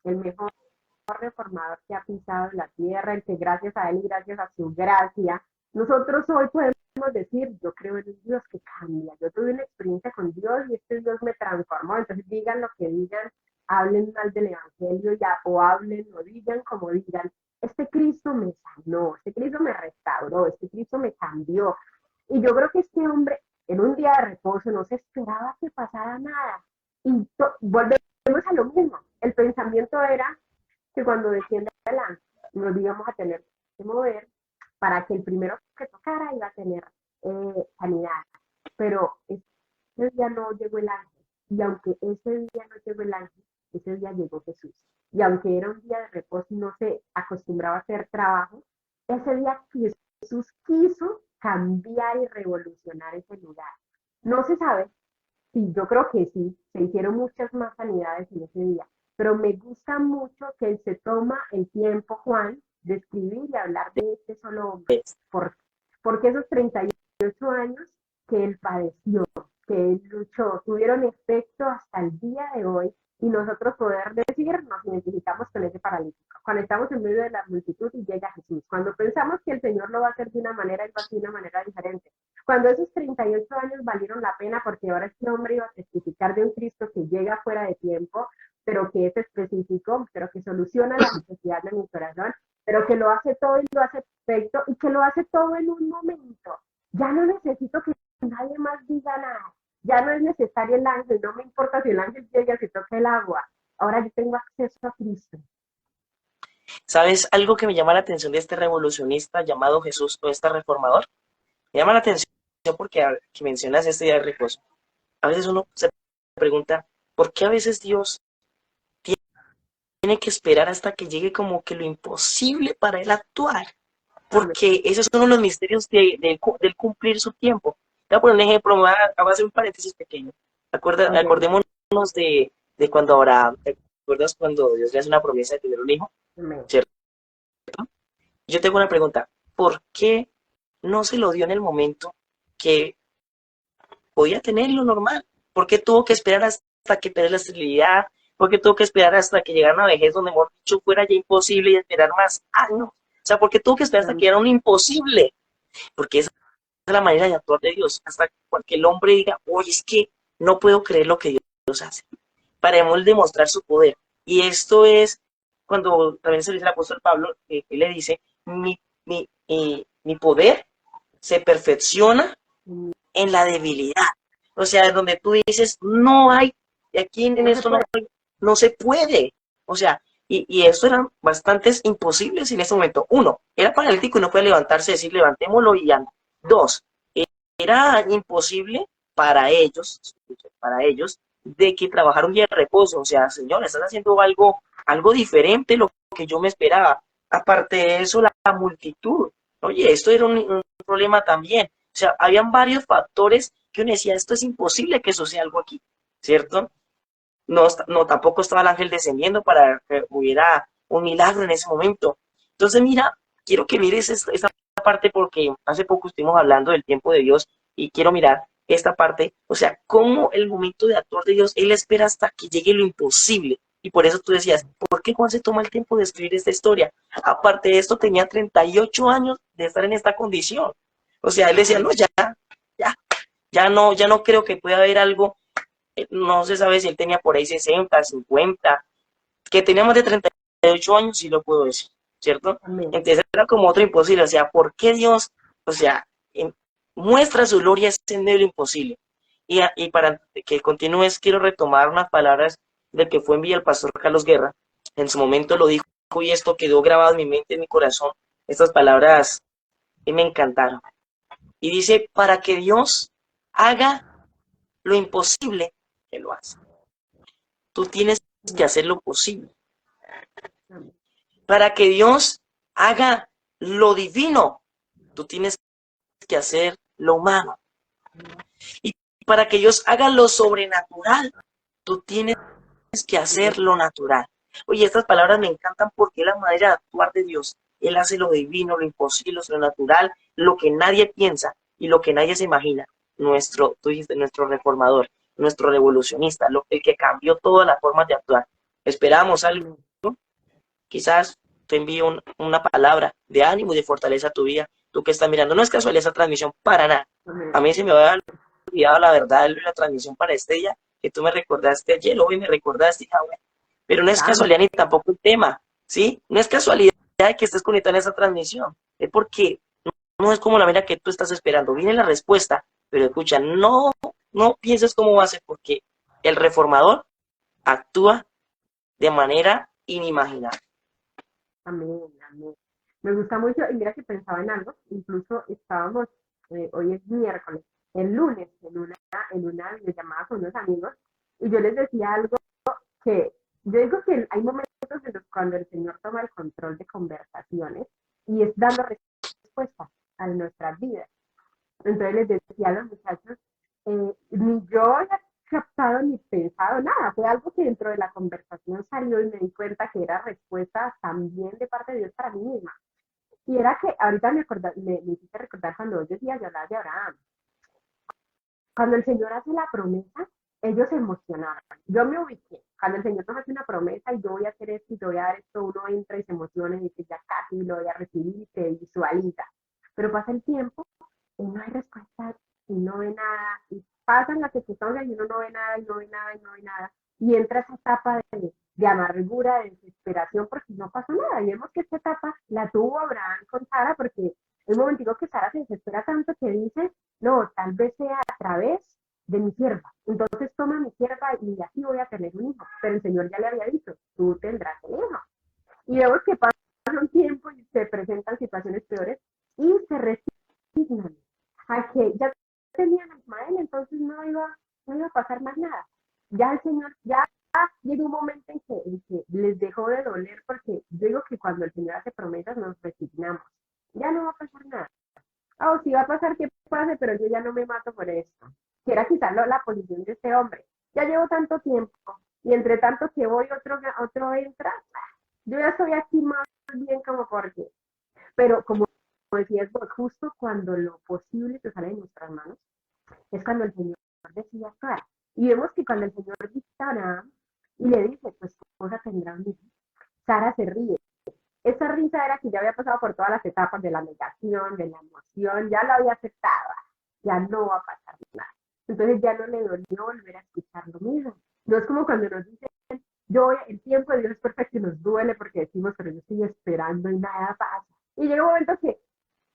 el mejor reformador que ha pisado la tierra, el que gracias a él y gracias a su gracia, nosotros hoy podemos decir, yo creo en un Dios que cambia, yo tuve una experiencia con Dios y este Dios me transformó, entonces digan lo que digan, hablen mal del Evangelio ya, o hablen o digan como digan, este Cristo me sanó, este Cristo me restauró, este Cristo me cambió. Y yo creo que este hombre en un día de reposo no se esperaba que pasara nada. Y volvemos a lo mismo, el pensamiento era que cuando descienda el ángel nos íbamos a tener que mover para que el primero que tocara iba a tener sanidad. Pero ese día no llegó el ángel. Y aunque ese día no llegó el ángel, ese día llegó Jesús. Y aunque era un día de reposo y no se acostumbraba a hacer trabajo, ese día Jesús quiso cambiar y revolucionar ese lugar. No se sabe. Sí, yo creo que sí, se hicieron muchas más sanidades en ese día, pero me gusta mucho que él se toma el tiempo, Juan, de escribir y hablar de este solo hombre, por, porque esos 38 años que él padeció, que él luchó, tuvieron efecto hasta el día de hoy y nosotros poder decir, nos identificamos con ese paralítico. Cuando estamos en medio de la multitud y llega Jesús, cuando pensamos que el Señor lo va a hacer de una manera, él va a hacer de una manera diferente. Cuando esos 38 años valieron la pena porque ahora este hombre iba a testificar de un Cristo que llega fuera de tiempo, pero que es específico, pero que soluciona la necesidad de mi corazón, pero que lo hace todo y lo hace perfecto y que lo hace todo en un momento. Ya no necesito que nadie más diga nada. Ya no es necesario el ángel, no me importa si el ángel llega, si toca el agua. Ahora yo tengo acceso a Cristo. ¿Sabes algo que me llama la atención de este revolucionista llamado Jesús o este reformador? Me llama la atención porque que mencionas este día de reposo. A veces uno se pregunta, ¿por qué a veces Dios tiene que esperar hasta que llegue como que lo imposible para él actuar? Porque esos son los misterios del cumplir su tiempo. Voy a poner un ejemplo, voy a hacer un paréntesis pequeño. Acordémonos de cuando Abraham, ¿te acuerdas cuando Dios le hace una promesa de tener un hijo? ¿Cierto? Yo tengo una pregunta. ¿Por qué no se lo dio en el momento que podía tenerlo normal? ¿Por qué tuvo que esperar hasta que perdiera la esterilidad? ¿Por qué tuvo que esperar hasta que llegara una vejez donde, mejor dicho, fuera ya imposible y esperar más años? O sea, ¿por qué tuvo que esperar hasta que era un imposible? Porque esa es la manera de actuar de Dios. Hasta que el hombre diga, oye, es que no puedo creer lo que Dios hace. Para él demostrar su poder. Y esto es cuando también se dice el apóstol Pablo, que le dice, mi poder se perfecciona en la debilidad. O sea, donde tú dices, no hay, aquí en esto no se puede. O sea, y esto eran bastantes imposibles en ese momento. Uno, era paralítico y no puede levantarse y decir, levantémoslo y anda. Dos, era imposible para ellos, de que trabajar un día de reposo. O sea, señor, estás haciendo algo diferente de lo que yo me esperaba. Aparte de eso, la multitud. Oye, esto era un problema también. O sea, habían varios factores que uno decía, esto es imposible que eso sea algo aquí, ¿cierto? No, tampoco estaba el ángel descendiendo para que hubiera un milagro en ese momento. Entonces, mira, quiero que mires esta parte porque hace poco estuvimos hablando del tiempo de Dios y quiero mirar esta parte, o sea, cómo el momento de actuar de Dios, Él espera hasta que llegue lo imposible. Y por eso tú decías, ¿por qué Juan se toma el tiempo de escribir esta historia? Aparte de esto, tenía 38 años de estar en esta condición. O sea, él decía, no, ya, ya no creo que pueda haber algo, no se sabe si él tenía por ahí 60, 50, que tenía más de 38 años, sí lo puedo decir, ¿cierto? Amén. Entonces era como otro imposible, o sea, ¿por qué Dios, o sea, muestra su gloria en medio de lo imposible? Y para que continúes, quiero retomar unas palabras del que fue enviado el pastor Carlos Guerra. En su momento lo dijo y esto quedó grabado en mi mente, en mi corazón. Estas palabras me encantaron. Y dice, para que Dios haga lo imposible, que lo hace. Tú tienes que hacer lo posible. Amén. Para que Dios haga lo divino, tú tienes que hacer lo humano. Y para que Dios haga lo sobrenatural, tú tienes que hacer lo natural. Oye, estas palabras me encantan porque es la manera de actuar de Dios. Él hace lo divino, lo imposible, lo sobrenatural, lo que nadie piensa y lo que nadie se imagina. Tú dijiste, nuestro reformador, nuestro revolucionista, el que cambió todas las formas de actuar. Esperamos algo. Amén. Quizás te envío una palabra de ánimo y de fortaleza a tu vida. Tú que estás mirando, no es casualidad esa transmisión para nada. A Amén. mí se me había olvidado la verdad de la transmisión para este día, que tú me recordaste ayer, hoy me recordaste, pero no es Amén. casualidad ni tampoco el tema, ¿sí? No es casualidad de que estés conectado en esa transmisión, es porque no es como la manera que tú estás esperando. Viene la respuesta, pero escucha, no pienses cómo va a ser, porque el reformador actúa de manera inimaginable. Amén, amén. Me gusta mucho, y mira que pensaba en algo, incluso estábamos, hoy es miércoles, el lunes, en una videollamada con unos amigos, y yo les decía algo que, yo digo que hay momentos en los cuando el Señor toma el control de conversaciones y es dando respuestas a nuestras vidas. Entonces les decía a los muchachos, ni yo había captado ni pensado nada, fue algo que dentro de la conversación salió y me di cuenta que era respuesta también de parte de Dios para mí misma. Y era que ahorita me hiciste recordar cuando yo decía yo hablaba de Abraham. Cuando el Señor hace la promesa, ellos se emocionaron. Yo me ubiqué. Cuando el Señor nos hace una promesa y yo voy a hacer esto y te voy a dar esto, uno entra y se emociona y dice ya casi lo voy a recibir y se visualiza. Pero pasa el tiempo y no hay respuesta y no ve nada. Y pasan las circunstancias y uno no ve nada y no ve nada y no ve nada. Y entra esa etapa de amargura, de desesperación, porque no pasa nada. Y vemos que esta etapa la tuvo Abraham con Sara, porque el momentico que Sara se desespera tanto que dice, no, tal vez sea a través de mi sierva. Entonces toma mi sierva y así voy a tener un hijo. Pero el Señor ya le había dicho, tú tendrás el hijo. Y vemos que pasa un tiempo y se presentan situaciones peores y se resignan a que ya tenían a Ismael, entonces no iba a pasar más nada. Ya el Señor, ya llegó un momento en que les dejó de doler, porque yo digo que cuando el Señor hace promesas nos resignamos. Ya no va a pasar nada. Oh, sí va a pasar que pase, pero yo ya no me mato por esto. Quiera quitarlo la posición de este hombre. Ya llevo tanto tiempo y entre tanto que voy otro entra, yo ya estoy aquí más bien como porque. Pero como decías vos, justo cuando lo posible te sale de nuestras manos, es cuando el Señor decide actuar. Y vemos que cuando el Señor visita a Abraham y le dice, pues tu esposa tendrá un hijo, Sara se ríe. Esa risa era que ya había pasado por todas las etapas de la negación, de la emoción, ya lo había aceptado, ya no va a pasar nada. Entonces ya no le dolió volver a escuchar lo mismo. No es como cuando nos dicen, el tiempo de Dios es perfecto y nos duele porque decimos, pero yo estoy esperando y nada pasa. Y llega un momento que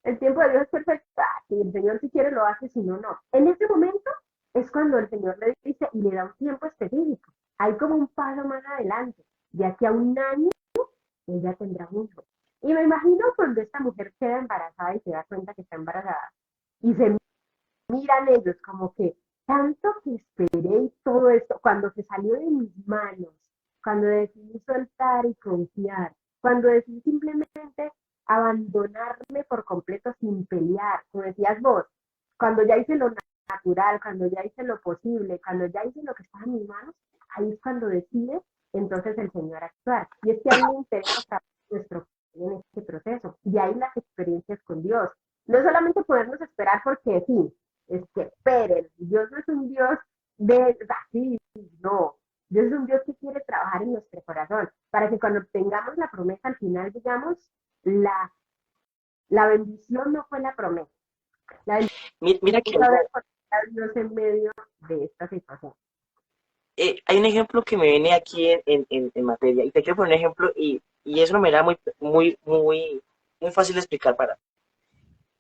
el tiempo de Dios es perfecto, si el Señor si quiere lo hace, si no, no. En ese momento es cuando el Señor le dice y le da un tiempo específico. Hay como un paso más adelante. De aquí a un año ella tendrá un hijo. Y me imagino cuando esta mujer queda embarazada y se da cuenta que está embarazada y se miran ellos como que tanto que esperé y todo esto, cuando se salió de mis manos, cuando decidí soltar y confiar, cuando decidí simplemente abandonarme por completo sin pelear, como decías vos, cuando ya hice lo natural, cuando ya hice lo posible, cuando ya hice lo que estaba en mis manos, ahí es cuando decide entonces el Señor actuar. Y es que a mí me interesa saber nuestro en este proceso. Y ahí las experiencias con Dios. No solamente podernos esperar porque sí, es que esperen, Dios no es un Dios de así, no. Dios es un Dios que quiere trabajar en nuestro corazón, para que cuando tengamos la promesa al final, digamos, la bendición no fue la promesa, La del Mira que saber algo, conectar a Dios en medio de esta situación. hay un ejemplo que me viene aquí en materia, y te quiero poner un ejemplo, y eso me era muy fácil de explicar para.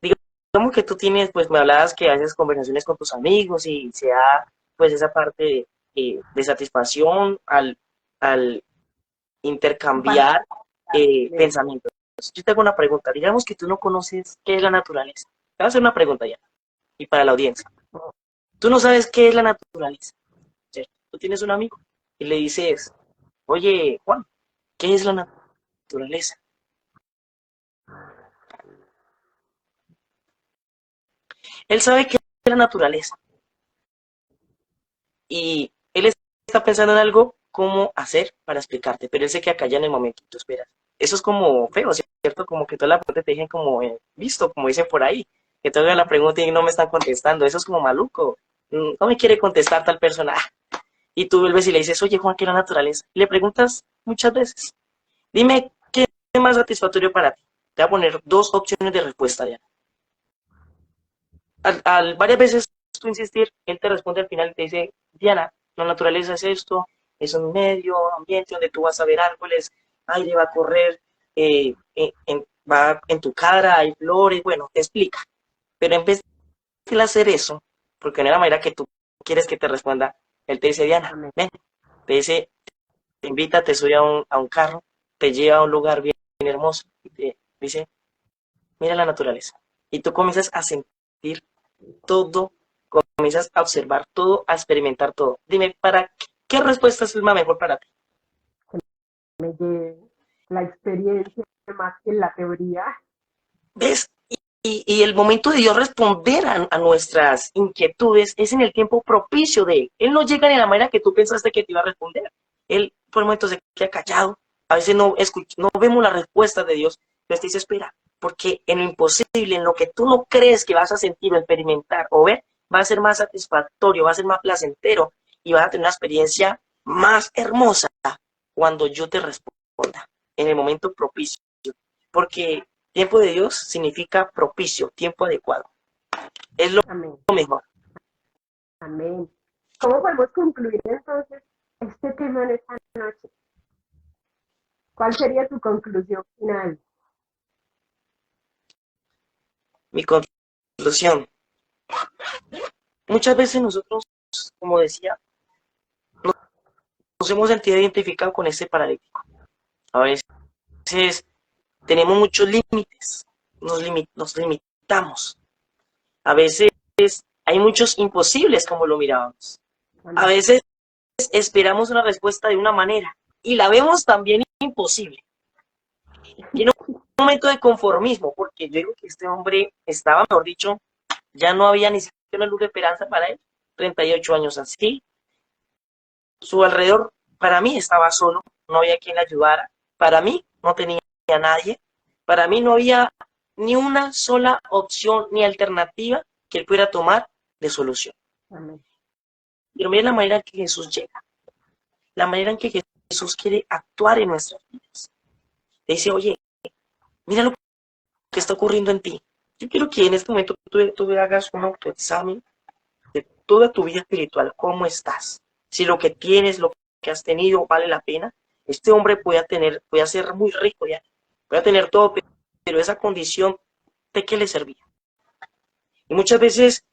Digamos que tú tienes, pues me hablabas que haces conversaciones con tus amigos y se da pues esa parte de satisfacción al Compartir intercambiar pensamientos. Yo te hago una pregunta, digamos que tú no conoces qué es la naturaleza. Te voy a hacer una pregunta ya, y para la audiencia. Tú no sabes qué es la naturaleza, ¿cierto? Tú tienes un amigo y le dices, oye, Juan, ¿qué es la naturaleza? Él sabe qué es la naturaleza y él está pensando en algo cómo hacer para explicarte, pero él se queda callado en el momento que tú esperas. Eso es como feo, ¿cierto? Como que toda la pregunta te dejen como visto, como dicen por ahí, que te hagan la pregunta y no me están contestando. Eso es como maluco. No me quiere contestar tal persona. Y tú vuelves y le dices, oye, Juan, ¿qué es la naturaleza? Y le preguntas muchas veces, dime, ¿qué es más satisfactorio para ti? Te voy a poner dos opciones de respuesta ya. Al varias veces tú insistir, él te responde al final y te dice, Diana, la naturaleza es esto, es un medio ambiente donde tú vas a ver árboles, aire va a correr, va en tu cara, hay flores, bueno, te explica. Pero en vez de hacer eso, porque no es la manera que tú quieres que te responda, él te dice, Diana, Amén. ven, te dice, te invita, te sube a un carro, te lleva a un lugar bien hermoso y te dice, mira la naturaleza. Y tú comienzas a sentir todo, comienzas a observar todo, a experimentar todo. Dime, ¿para qué respuesta es la mejor para ti? Me lleve la experiencia más que la teoría. ¿Ves? Y el momento de Dios responder a nuestras inquietudes es en el tiempo propicio de Él. Él no llega de la manera que tú pensaste que te iba a responder. Él por el momento se queda callado. A veces no vemos la respuesta de Dios, pero te dice, espera, porque en lo imposible, en lo que tú no crees que vas a sentir o experimentar o ver, va a ser más satisfactorio, va a ser más placentero y vas a tener una experiencia más hermosa cuando yo te responda, en el momento propicio. Porque tiempo de Dios significa propicio, tiempo adecuado. Es lo Amén. mejor. Amén. ¿Cómo podemos concluir entonces este tema en esta noche? ¿Cuál sería tu conclusión final? Mi conclusión. Muchas veces nosotros, como decía, nos hemos sentido identificados con este paralítico. A veces tenemos muchos límites, nos limitamos. A veces hay muchos imposibles como lo mirábamos. A Amén. veces esperamos una respuesta de una manera y la vemos también imposible. Y en un momento de conformismo, porque yo digo que este hombre estaba, mejor dicho, ya no había ni siquiera una luz de esperanza para él. 38 años así. Su alrededor, para mí, estaba solo, no había quien le ayudara. Para mí, no tenía a nadie. Para mí, no había ni una sola opción ni alternativa que él pudiera tomar de solución. Amén. Pero mira la manera en que Jesús llega, la manera en que Jesús quiere actuar en nuestras vidas. Le dice, oye, mira lo que está ocurriendo en ti. Yo quiero que en este momento tú hagas un autoexamen de toda tu vida espiritual, cómo estás. Si lo que tienes, lo que has tenido vale la pena. Este hombre puede ser muy rico ya, puede tener todo, pero esa condición, ¿de qué le servía? Y muchas veces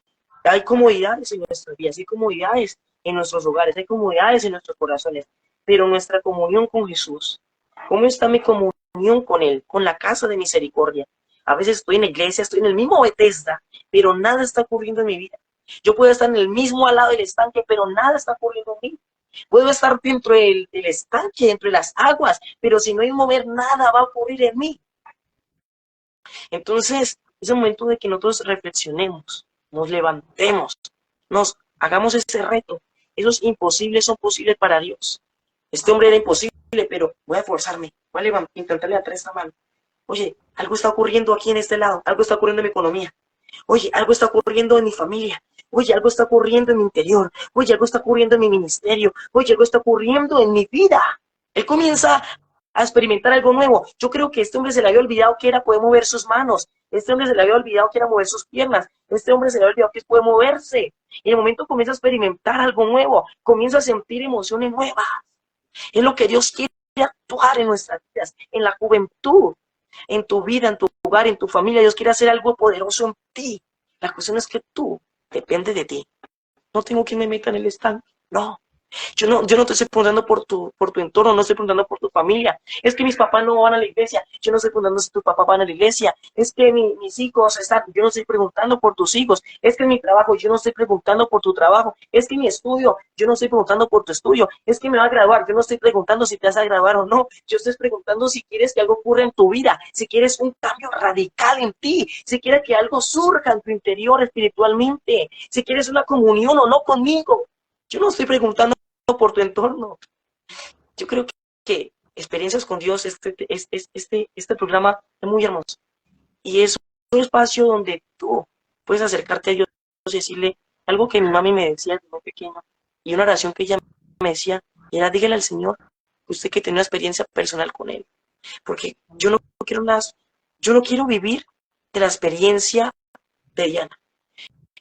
hay comodidades en nuestras vidas, hay comodidades en nuestros hogares, hay comodidades en nuestros corazones, pero nuestra comunión con Jesús, ¿cómo está mi comunión con Él, con la casa de misericordia? A veces estoy en la iglesia, estoy en el mismo Bethesda, pero nada está ocurriendo en mi vida. Yo puedo estar en el mismo al lado del estanque, pero nada está ocurriendo en mí. Puedo estar dentro del estanque, dentro de las aguas, pero si no hay mover, nada va a ocurrir en mí. Entonces, es el momento de que nosotros reflexionemos, nos levantemos, nos hagamos ese reto. Esos imposibles son posibles para Dios. Este hombre era imposible, pero voy a forzarme, voy a intentar levantar esta mano. Oye, algo está ocurriendo aquí en este lado, algo está ocurriendo en mi economía. Oye, algo está ocurriendo en mi familia. Oye, algo está ocurriendo en mi interior. Oye, algo está ocurriendo en mi ministerio. Oye, algo está ocurriendo en mi vida. Él comienza a experimentar algo nuevo. Yo creo que este hombre se le había olvidado que era poder mover sus manos. Este hombre se le había olvidado que era mover sus piernas. Este hombre se le había olvidado que puede moverse. Y en el momento comienza a experimentar algo nuevo, comienza a sentir emociones nuevas. Es lo que Dios quiere actuar en nuestras vidas, en la juventud, en tu vida, en tu hogar, en tu familia. Dios quiere hacer algo poderoso en ti. La cuestión es que tú depende de ti. No tengo que me meta en el estanque. No. Yo no te estoy preguntando por tu entorno, no estoy preguntando por tu familia. Es que mis papás no van a la iglesia. Yo no estoy preguntando si tus papás van a la iglesia. Es que mis hijos están. Yo no estoy preguntando por tus hijos. Es que mi trabajo, yo no estoy preguntando por tu trabajo. Es que mi estudio, yo no estoy preguntando por tu estudio. Es que me va a graduar. Yo no estoy preguntando si te vas a graduar o no. Yo estoy preguntando si quieres que algo ocurra en tu vida, si quieres un cambio radical en ti, si quieres que algo surja en tu interior espiritualmente, si quieres una comunión o no conmigo. Yo no estoy preguntando por tu entorno. Yo creo que experiencias con Dios, este programa es muy hermoso. Y es un espacio donde tú puedes acercarte a Dios y decirle algo que mi mami me decía desde muy pequeño. Y una oración que ella me decía era: dígale al Señor, usted que tiene una experiencia personal con Él. Porque yo no quiero vivir de la experiencia de Diana.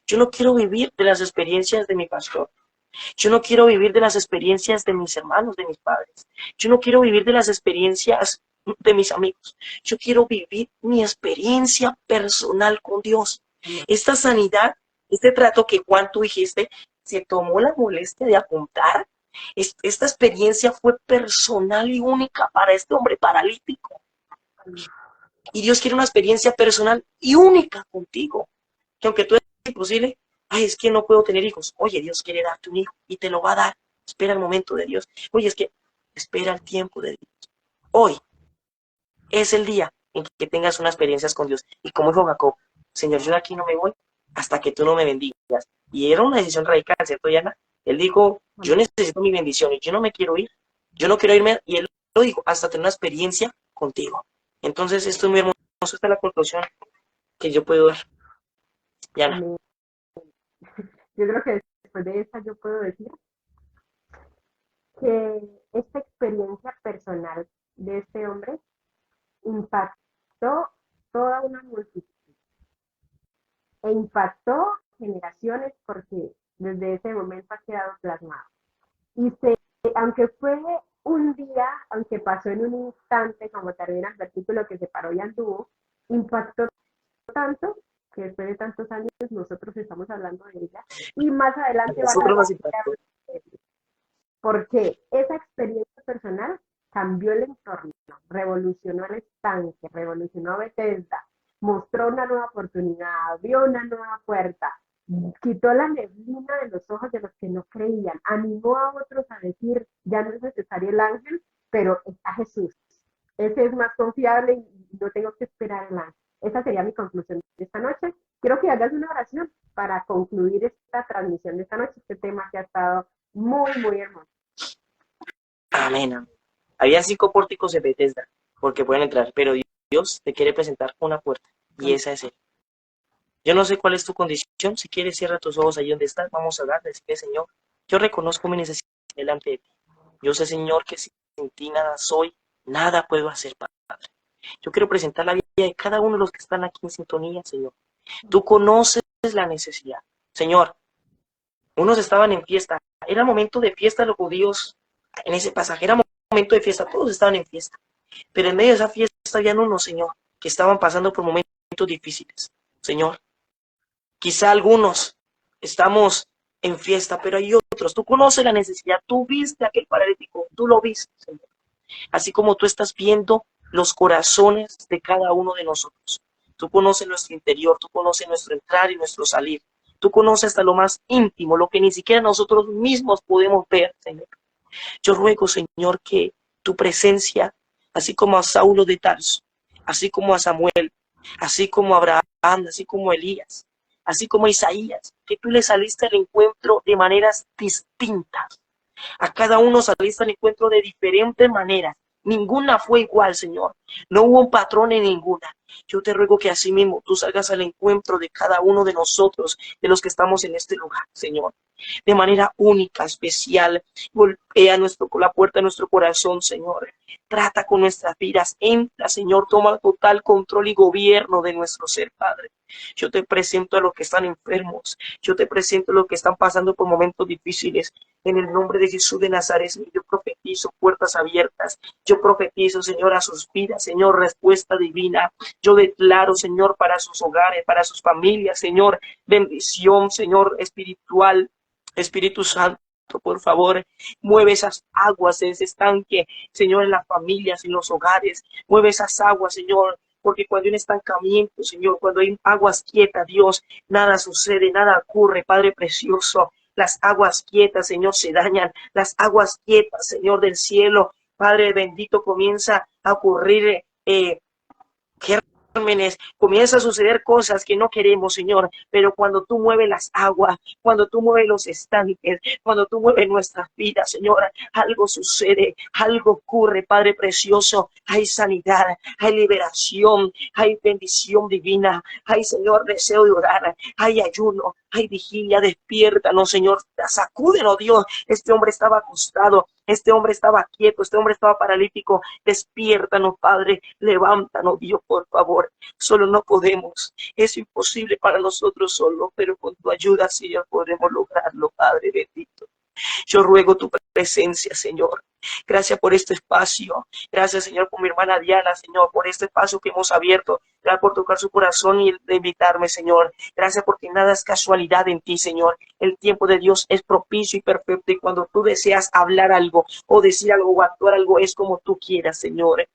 Yo no quiero vivir de las experiencias de mi pastor. Yo no quiero vivir de las experiencias de mis hermanos, de mis padres. Yo no quiero vivir de las experiencias de mis amigos. Yo quiero vivir mi experiencia personal con Dios. Esta sanidad, este trato que Juan tú dijiste, se tomó la molestia de apuntar. Esta experiencia fue personal y única para este hombre paralítico. Y Dios quiere una experiencia personal y única contigo. Que aunque tú es imposible, ay, es que no puedo tener hijos. Oye, Dios quiere darte un hijo y te lo va a dar. Espera el momento de Dios. Oye, es que espera el tiempo de Dios. Hoy es el día en que tengas unas experiencias con Dios. Y como dijo Jacob, Señor, yo de aquí no me voy hasta que tú no me bendigas. Y era una decisión radical, ¿cierto, Diana? Él dijo, yo necesito mi bendición y yo no me quiero ir. Yo no quiero irme. Y él lo dijo, hasta tener una experiencia contigo. Entonces, esto es muy hermoso. Esta es la conclusión que yo puedo dar. Diana. Amén. Yo creo que después de esta yo puedo decir que esta experiencia personal de este hombre impactó toda una multitud e impactó generaciones porque desde ese momento ha quedado plasmado. Y aunque fue un día, aunque pasó en un instante, como termina el versículo que se paró y anduvo, impactó tanto que después de tantos años nosotros estamos hablando de ella y más adelante van a ver porque esa experiencia personal cambió el entorno, revolucionó el estanque, revolucionó Bethesda, mostró una nueva oportunidad, abrió una nueva puerta, quitó la neblina de los ojos de los que no creían, animó a otros a decir, ya no es necesario el ángel, pero está Jesús. Ese es más confiable y no tengo que esperar el ángel. Esa sería mi conclusión de esta noche. Quiero que hagas una oración para concluir esta transmisión de esta noche, este tema que ha estado muy, muy hermoso. Amén. Había 5 pórticos de Bethesda, porque pueden entrar, pero Dios te quiere presentar una puerta, y esa es Él. Yo no sé cuál es tu condición, si quieres cierra tus ojos ahí donde estás, vamos a hablar, decirle, Señor, yo reconozco mi necesidad delante de ti. Yo sé, Señor, que sin ti nada soy, nada puedo hacer, Padre. Yo quiero presentar la vida de cada uno de los que están aquí en sintonía, Señor. Tú conoces la necesidad. Señor, unos estaban en fiesta, era momento de fiesta los judíos en ese pasaje, era momento de fiesta, todos estaban en fiesta, pero en medio de esa fiesta habían unos, Señor, que estaban pasando por momentos difíciles. Señor, quizá algunos estamos en fiesta, pero hay otros, tú conoces la necesidad, tú viste a aquel paralítico, tú lo viste, Señor, así como tú estás viendo los corazones de cada uno de nosotros. Tú conoces nuestro interior, tú conoces nuestro entrar y nuestro salir. Tú conoces hasta lo más íntimo, lo que ni siquiera nosotros mismos podemos ver, Señor. Yo ruego, Señor, que tu presencia, así como a Saulo de Tarso, así como a Samuel, así como a Abraham, así como a Elías, así como a Isaías, que tú le saliste al encuentro de maneras distintas. A cada uno saliste al encuentro de diferentes maneras. Ninguna fue igual, Señor. No hubo un patrón en ninguna. Yo te ruego que así mismo tú salgas al encuentro de cada uno de nosotros, de los que estamos en este lugar, Señor. de manera única, especial. Golpea la puerta de nuestro corazón, Señor. Trata con nuestras vidas. Entra, Señor. Toma total control y gobierno de nuestro ser, Padre. Yo te presento a los que están enfermos. Yo te presento a los que están pasando por momentos difíciles. En el nombre de Jesús de Nazaret, yo profetizo puertas abiertas. Yo profetizo, Señor, a sus vidas, Señor, respuesta divina. Yo declaro, Señor, para sus hogares, para sus familias, Señor, bendición, Señor, espiritual. Espíritu Santo, por favor, mueve esas aguas de ese estanque, Señor, en las familias, en los hogares. Mueve esas aguas, Señor, porque cuando hay un estancamiento, Señor, cuando hay aguas quietas, Dios, nada sucede, nada ocurre, Padre precioso. Las aguas quietas, Señor, se dañan. Las aguas quietas, Señor del cielo, Padre bendito, comienza a ocurrir gérmenes, comienza a suceder cosas que no queremos, Señor, pero cuando tú mueves las aguas, cuando tú mueves los estanques, cuando tú mueves nuestras vidas, Señor, algo sucede, algo ocurre, Padre precioso, hay sanidad, hay liberación, hay bendición divina, hay, Señor, deseo de orar, hay ayuno, hay vigilia, despiértanos, Señor, sacúdenos, Dios, este hombre estaba acostado, este hombre estaba quieto, este hombre estaba paralítico, despiértanos, Padre, levántanos, Dios, por favor. Solo no podemos, es imposible para nosotros solo, pero con tu ayuda, Señor, podremos lograrlo, Padre bendito. Yo ruego tu presencia, Señor. Gracias por este espacio. Gracias, Señor, por mi hermana Diana, Señor, por este espacio que hemos abierto. Gracias por tocar su corazón y de invitarme, Señor. Gracias porque nada es casualidad en ti, Señor. El tiempo de Dios es propicio y perfecto. Y cuando tú deseas hablar algo o decir algo o actuar algo, es como tú quieras, Señor.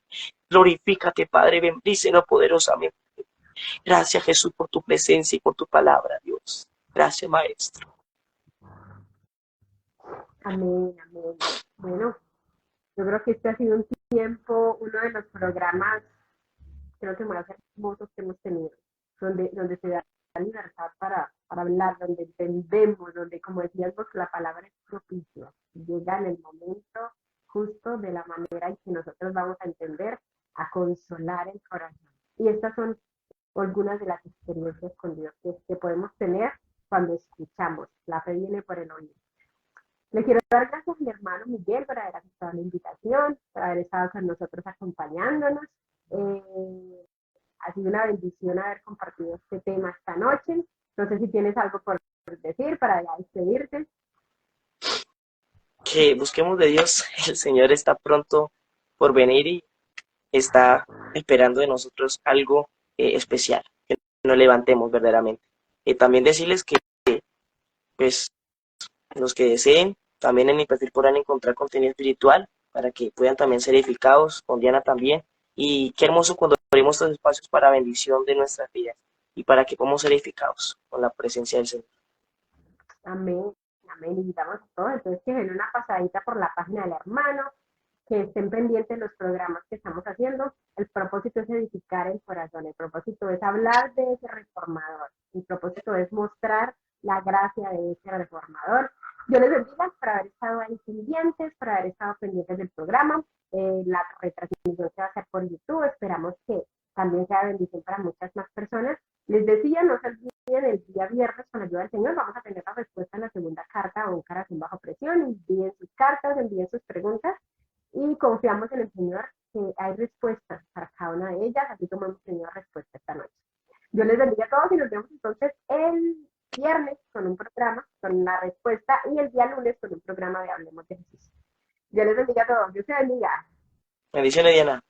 Glorifícate, Padre. Bendícenos poderosamente. Gracias, Jesús, por tu presencia y por tu palabra, Dios. Gracias, Maestro. Amén, amén. Bueno, yo creo que este ha sido un tiempo, uno de los programas, creo que más hermosos que hemos tenido, donde se da la libertad para hablar, donde entendemos, donde, como decías vos, la palabra es propicio, llega en el momento justo de la manera en que nosotros vamos a entender, a consolar el corazón. Y estas son algunas de las experiencias con Dios que podemos tener cuando escuchamos. La fe viene por el oído. Le quiero dar gracias a mi hermano Miguel por haber aceptado la invitación, por haber estado con nosotros acompañándonos. Ha sido una bendición haber compartido este tema esta noche. No sé si tienes algo por decir para ya despedirte. Que busquemos de Dios. El Señor está pronto por venir y está esperando de nosotros algo especial, que nos levantemos verdaderamente. También decirles que, pues, los que deseen, también en mi perfil podrán encontrar contenido espiritual para que puedan también ser edificados, con Diana también. Y qué hermoso cuando abrimos estos espacios para bendición de nuestras vidas y para que podamos ser edificados con la presencia del Señor. Amén, amén. Invitamos a todos. Entonces, que den una pasadita por la página del hermano, que estén pendientes de los programas que estamos haciendo. El propósito es edificar el corazón, el propósito es hablar de ese reformador, el propósito es mostrar la gracia de ese reformador. Yo les bendiga por haber estado ahí pendientes, por haber estado pendientes del programa. La retransmisión se va a hacer por YouTube, esperamos que también sea bendición para muchas más personas. Les decía, no se olviden, el día viernes, con la ayuda del Señor, vamos a tener la respuesta en la segunda carta o un corazón bajo presión. Envíen sus cartas, envíen sus preguntas y confiamos en el Señor que hay respuestas para cada una de ellas, así como hemos tenido respuesta esta noche. Dios les bendiga a todos y nos vemos entonces el viernes con un programa, con la respuesta, y el día lunes con un programa de Hablemos de Jesús. Dios les bendiga a todos. Dios te bendiga. Bendiciones, Diana.